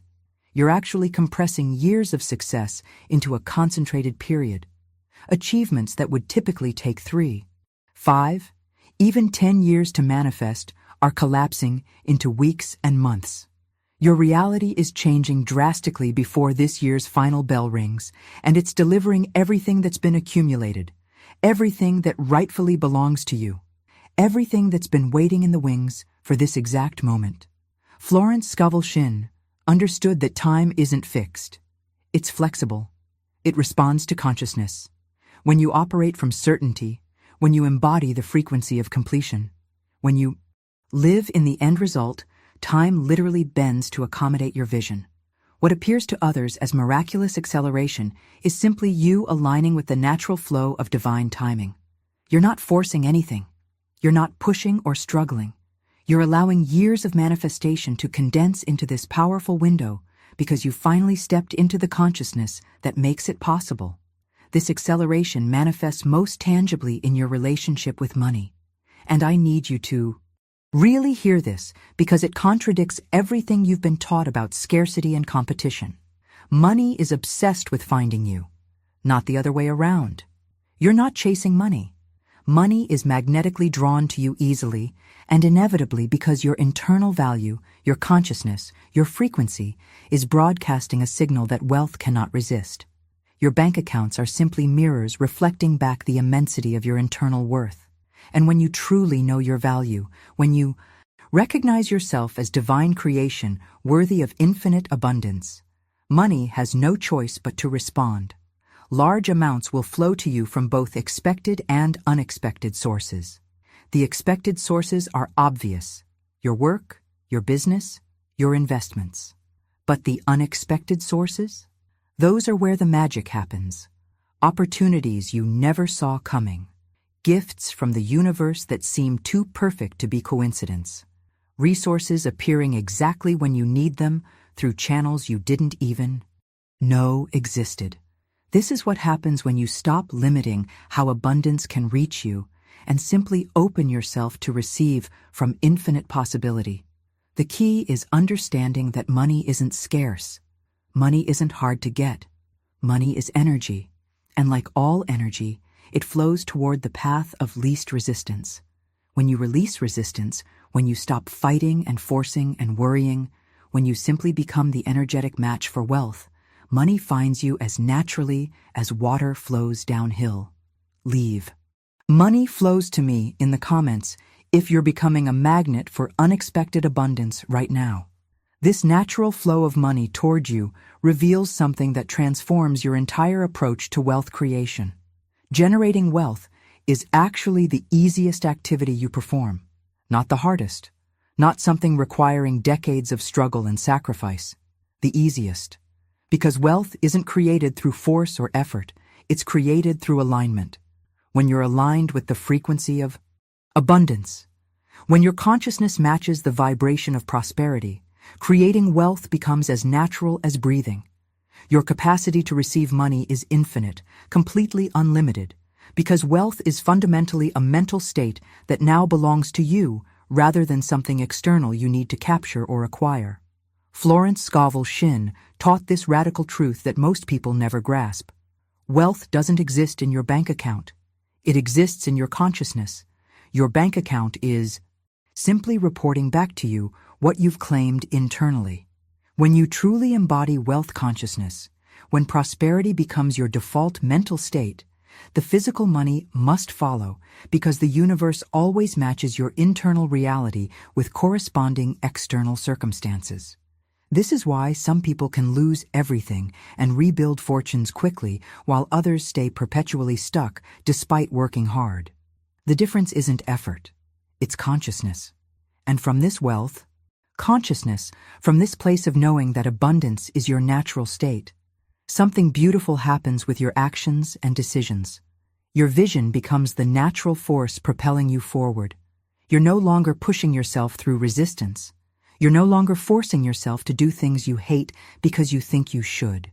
You're actually compressing years of success into a concentrated period. Achievements that would typically take 3, 5, even 10 years to manifest are collapsing into weeks and months. Your reality is changing drastically before this year's final bell rings, and it's delivering everything that's been accumulated, everything that rightfully belongs to you, everything that's been waiting in the wings for this exact moment. Florence Scovel Shinn understood that time isn't fixed. It's flexible. It responds to consciousness. When you operate from certainty, when you embody the frequency of completion, when you live in the end result, time literally bends to accommodate your vision. What appears to others as miraculous acceleration is simply you aligning with the natural flow of divine timing. You're not forcing anything. You're not pushing or struggling. You're allowing years of manifestation to condense into this powerful window because you finally stepped into the consciousness that makes it possible. This acceleration manifests most tangibly in your relationship with money. And I need you to Really hear this, because it contradicts everything you've been taught about scarcity and competition. Money is obsessed with finding you, not the other way around. You're not chasing money. Money is magnetically drawn to you easily and inevitably because your internal value, your consciousness, your frequency is broadcasting a signal that wealth cannot resist. Your bank accounts are simply mirrors reflecting back the immensity of your internal worth. And when you truly know your value, when you recognize yourself as divine creation worthy of infinite abundance, money has no choice but to respond. Large amounts will flow to you from both expected and unexpected sources. The expected sources are obvious: your work, your business, your investments. But the unexpected sources? Those are where the magic happens. Opportunities you never saw coming. Gifts from the universe that seem too perfect to be coincidence. Resources appearing exactly when you need them through channels you didn't even know existed. This is what happens when you stop limiting how abundance can reach you and simply open yourself to receive from infinite possibility. The key is understanding that money isn't scarce. Money isn't hard to get. Money is energy, and like all energy, it flows toward the path of least resistance. When you release resistance, when you stop fighting and forcing and worrying, when you simply become the energetic match for wealth, money finds you as naturally as water flows downhill. Leave. Money flows to me in the comments if you're becoming a magnet for unexpected abundance right now. This natural flow of money toward you reveals something that transforms your entire approach to wealth creation. Generating wealth is actually the easiest activity you perform, not the hardest, not something requiring decades of struggle and sacrifice. The easiest. Because wealth isn't created through force or effort, it's created through alignment. When you're aligned with the frequency of abundance, when your consciousness matches the vibration of prosperity, creating wealth becomes as natural as breathing. Your capacity to receive money is infinite, completely unlimited, because wealth is fundamentally a mental state that now belongs to you rather than something external you need to capture or acquire. Florence Scovel Shinn taught this radical truth that most people never grasp. Wealth doesn't exist in your bank account. It exists in your consciousness. Your bank account is simply reporting back to you what you've claimed internally. When you truly embody wealth consciousness, when prosperity becomes your default mental state, the physical money must follow because the universe always matches your internal reality with corresponding external circumstances. This is why some people can lose everything and rebuild fortunes quickly while others stay perpetually stuck despite working hard. The difference isn't effort, it's consciousness. And from this wealth, consciousness, from this place of knowing that abundance is your natural state, something beautiful happens with your actions and decisions. Your vision becomes the natural force propelling you forward. You're no longer pushing yourself through resistance. You're no longer forcing yourself to do things you hate because you think you should.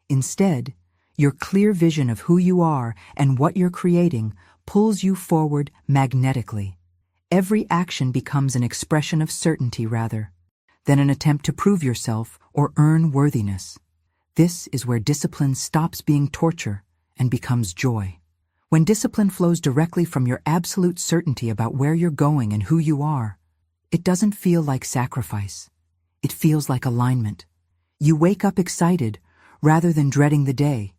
Instead, your clear vision of who you are and what you're creating pulls you forward magnetically. Every action becomes an expression of certainty rather than an attempt to prove yourself or earn worthiness. This is where discipline stops being torture and becomes joy. When discipline flows directly from your absolute certainty about where you're going and who you are, it doesn't feel like sacrifice. It feels like alignment. You wake up excited rather than dreading the day.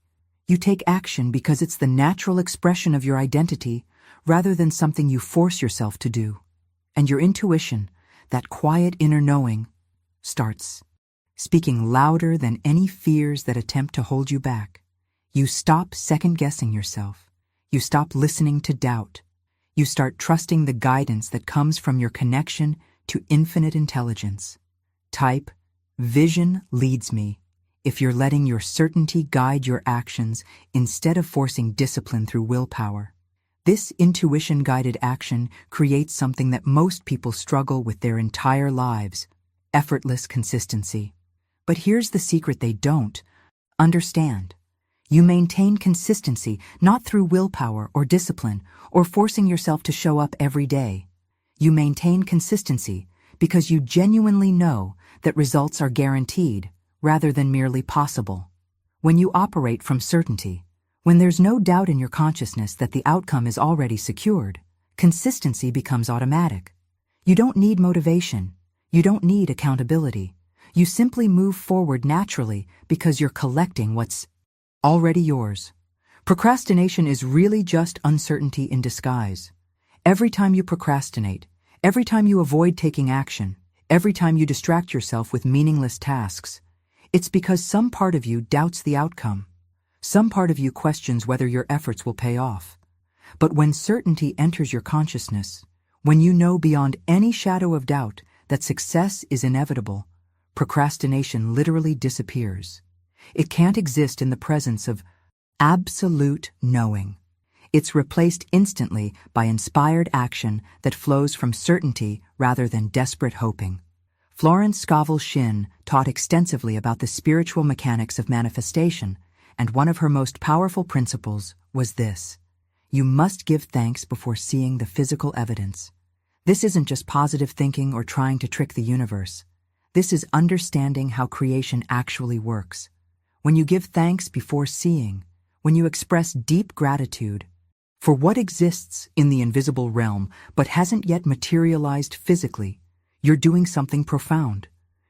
You take action because it's the natural expression of your identity rather than something you force yourself to do. And your intuition, that quiet inner knowing, starts speaking louder than any fears that attempt to hold you back. You stop second-guessing yourself. You stop listening to doubt. You start trusting the guidance that comes from your connection to infinite intelligence. Type, "Vision leads me," if you're letting your certainty guide your actions instead of forcing discipline through willpower. This intuition-guided action creates something that most people struggle with their entire lives: effortless consistency. But here's the secret they don't understand. You maintain consistency not through willpower or discipline or forcing yourself to show up every day. You maintain consistency because you genuinely know that results are guaranteed rather than merely possible. When you operate from certainty, when there's no doubt in your consciousness that the outcome is already secured, consistency becomes automatic. You don't need motivation. You don't need accountability. You simply move forward naturally because you're collecting what's already yours. Procrastination is really just uncertainty in disguise. Every time you procrastinate, every time you avoid taking action, every time you distract yourself with meaningless tasks, it's because some part of you doubts the outcome. Some part of you questions whether your efforts will pay off. But when certainty enters your consciousness, when you know beyond any shadow of doubt that success is inevitable, procrastination literally disappears. It can't exist in the presence of absolute knowing. It's replaced instantly by inspired action that flows from certainty rather than desperate hoping. Florence Scovel Shinn taught extensively about the spiritual mechanics of manifestation, and one of her most powerful principles was this: you must give thanks before seeing the physical evidence. This isn't just positive thinking or trying to trick the universe. This is understanding how creation actually works. When you give thanks before seeing, when you express deep gratitude for what exists in the invisible realm but hasn't yet materialized physically, you're doing something profound.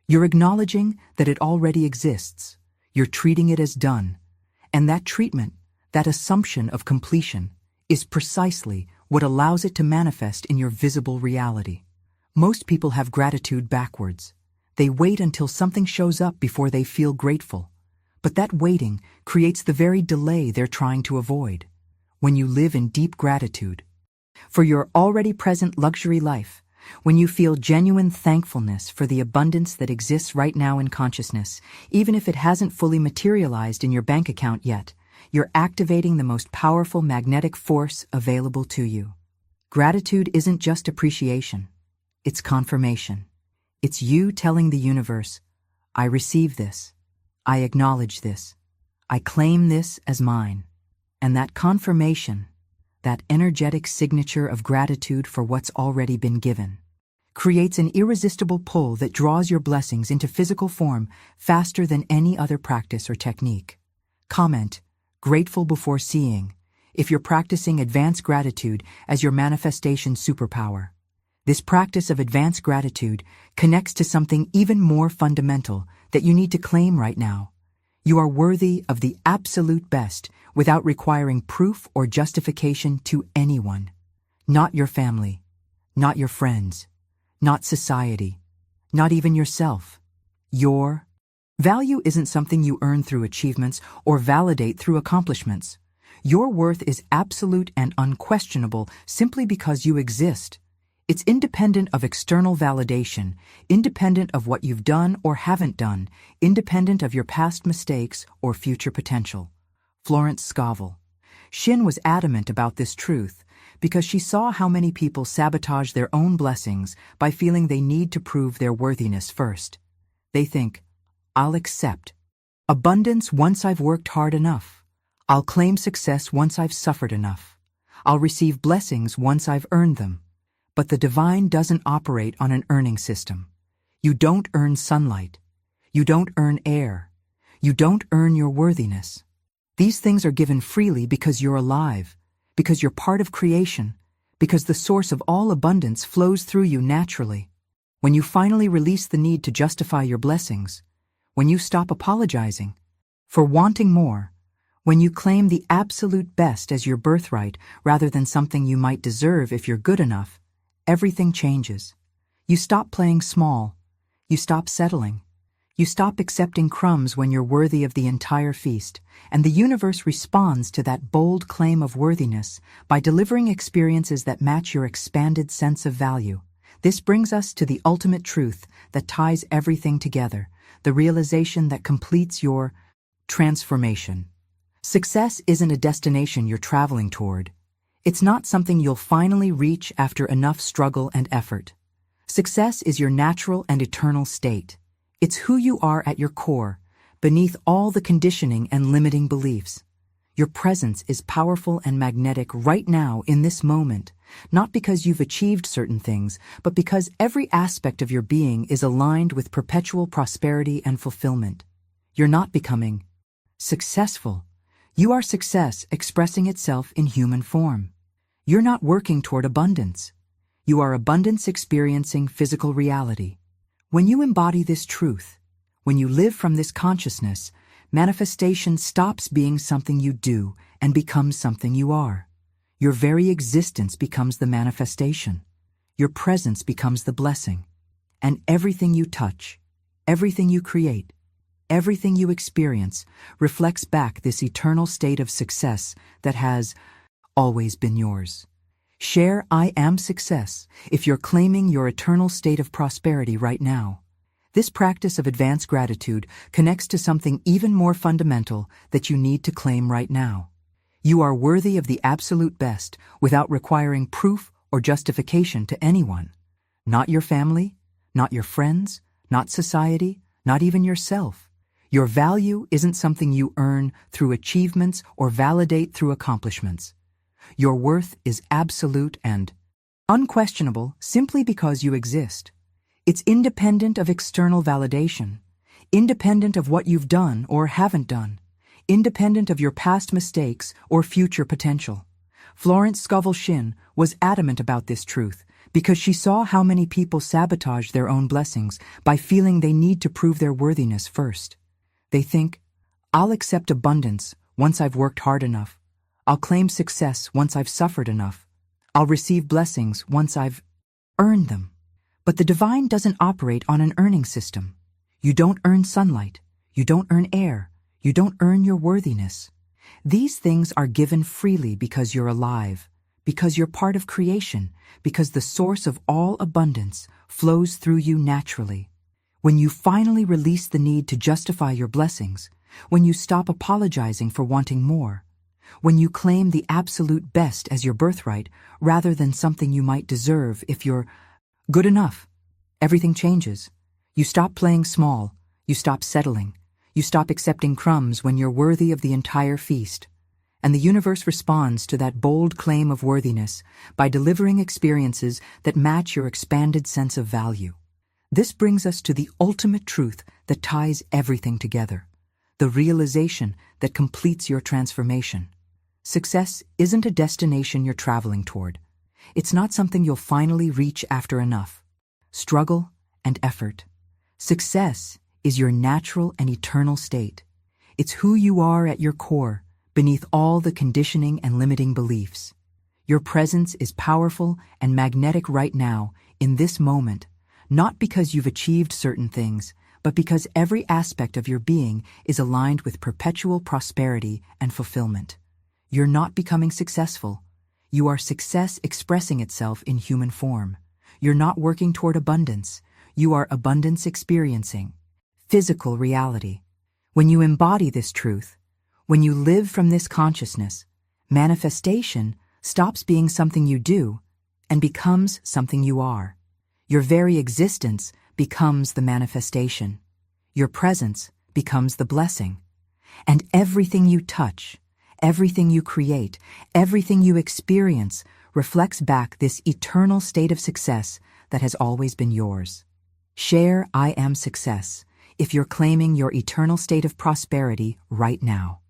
You're acknowledging that it already exists. You're treating it as done. And that treatment, that assumption of completion, is precisely what allows it to manifest in your visible reality. Most people have gratitude backwards. They wait until something shows up before they feel grateful. But that waiting creates the very delay they're trying to avoid. When you live in deep gratitude for your already present luxury life, when you feel genuine thankfulness for the abundance that exists right now in consciousness, even if it hasn't fully materialized in your bank account yet, you're activating the most powerful magnetic force available to you. Gratitude isn't just appreciation. It's confirmation. It's you telling the universe, I receive this. I acknowledge this. I claim this as mine. And that confirmation, that energetic signature of gratitude for what's already been given, creates an irresistible pull that draws your blessings into physical form faster than any other practice or technique. Comment, grateful before seeing, if you're practicing advanced gratitude as your manifestation superpower. This practice of advanced gratitude connects to something even more fundamental that you need to claim right now. You are worthy of the absolute best without requiring proof or justification to anyone. Not your family, not your friends, not society, not even yourself. Your value isn't something you earn through achievements or validate through accomplishments. Your worth is absolute and unquestionable simply because you exist. It's independent of external validation, independent of what you've done or haven't done, independent of your past mistakes or future potential. Florence Scovel Shinn was adamant about this truth because she saw how many people sabotage their own blessings by feeling they need to prove their worthiness first. They think, I'll accept abundance once I've worked hard enough. I'll claim success once I've suffered enough. I'll receive blessings once I've earned them. But the divine doesn't operate on an earning system. You don't earn sunlight. You don't earn air. You don't earn your worthiness. These things are given freely because you're alive, because you're part of creation, because the source of all abundance flows through you naturally. When you finally release the need to justify your blessings, when you stop apologizing for wanting more, when you claim the absolute best as your birthright rather than something you might deserve if you're good enough, everything changes. You stop playing small. You stop settling. You stop accepting crumbs when you're worthy of the entire feast, and the universe responds to that bold claim of worthiness by delivering experiences that match your expanded sense of value. This brings us to the ultimate truth that ties everything together, the realization that completes your transformation. Success isn't a destination you're traveling toward. It's not something you'll finally reach after enough struggle and effort. Success is your natural and eternal state. It's who you are at your core, beneath all the conditioning and limiting beliefs. Your presence is powerful and magnetic right now in this moment, not because you've achieved certain things, but because every aspect of your being is aligned with perpetual prosperity and fulfillment. You're not becoming successful. You are success expressing itself in human form. You're not working toward abundance. You are abundance experiencing physical reality. When you embody this truth, when you live from this consciousness, manifestation stops being something you do and becomes something you are. Your very existence becomes the manifestation. Your presence becomes the blessing. And everything you touch, everything you create, everything you experience reflects back this eternal state of success that has always been yours. Share I am success if you're claiming your eternal state of prosperity right now. This practice of advanced gratitude connects to something even more fundamental that you need to claim right now. You are worthy of the absolute best without requiring proof or justification to anyone. Not your family, not your friends, not society, not even yourself. Your value isn't something you earn through achievements or validate through accomplishments. Your worth is absolute and unquestionable simply because you exist. It's independent of external validation, independent of what you've done or haven't done, independent of your past mistakes or future potential. Florence Scovel Shinn was adamant about this truth because she saw how many people sabotage their own blessings by feeling they need to prove their worthiness first. They think, I'll accept abundance once I've worked hard enough. I'll claim success once I've suffered enough. I'll receive blessings once I've earned them. But the divine doesn't operate on an earning system. You don't earn sunlight. You don't earn air. You don't earn your worthiness. These things are given freely because you're alive, because you're part of creation, because the source of all abundance flows through you naturally. When you finally release the need to justify your blessings, when you stop apologizing for wanting more, when you claim the absolute best as your birthright rather than something you might deserve if you're good enough, everything changes. You stop playing small. You stop settling. You stop accepting crumbs when you're worthy of the entire feast. And the universe responds to that bold claim of worthiness by delivering experiences that match your expanded sense of value. This brings us to the ultimate truth that ties everything together, the realization that completes your transformation. Success isn't a destination you're traveling toward. It's not something you'll finally reach after enough struggle and effort. Success is your natural and eternal state. It's who you are at your core, beneath all the conditioning and limiting beliefs. Your presence is powerful and magnetic right now, in this moment, not because you've achieved certain things, but because every aspect of your being is aligned with perpetual prosperity and fulfillment. You're not becoming successful. You are success expressing itself in human form. You're not working toward abundance. You are abundance experiencing physical reality. When you embody this truth, when you live from this consciousness, manifestation stops being something you do and becomes something you are. Your very existence becomes the manifestation. Your presence becomes the blessing. And everything you touch, everything you create, everything you experience reflects back this eternal state of success that has always been yours. Share I am success if you're claiming your eternal state of prosperity right now.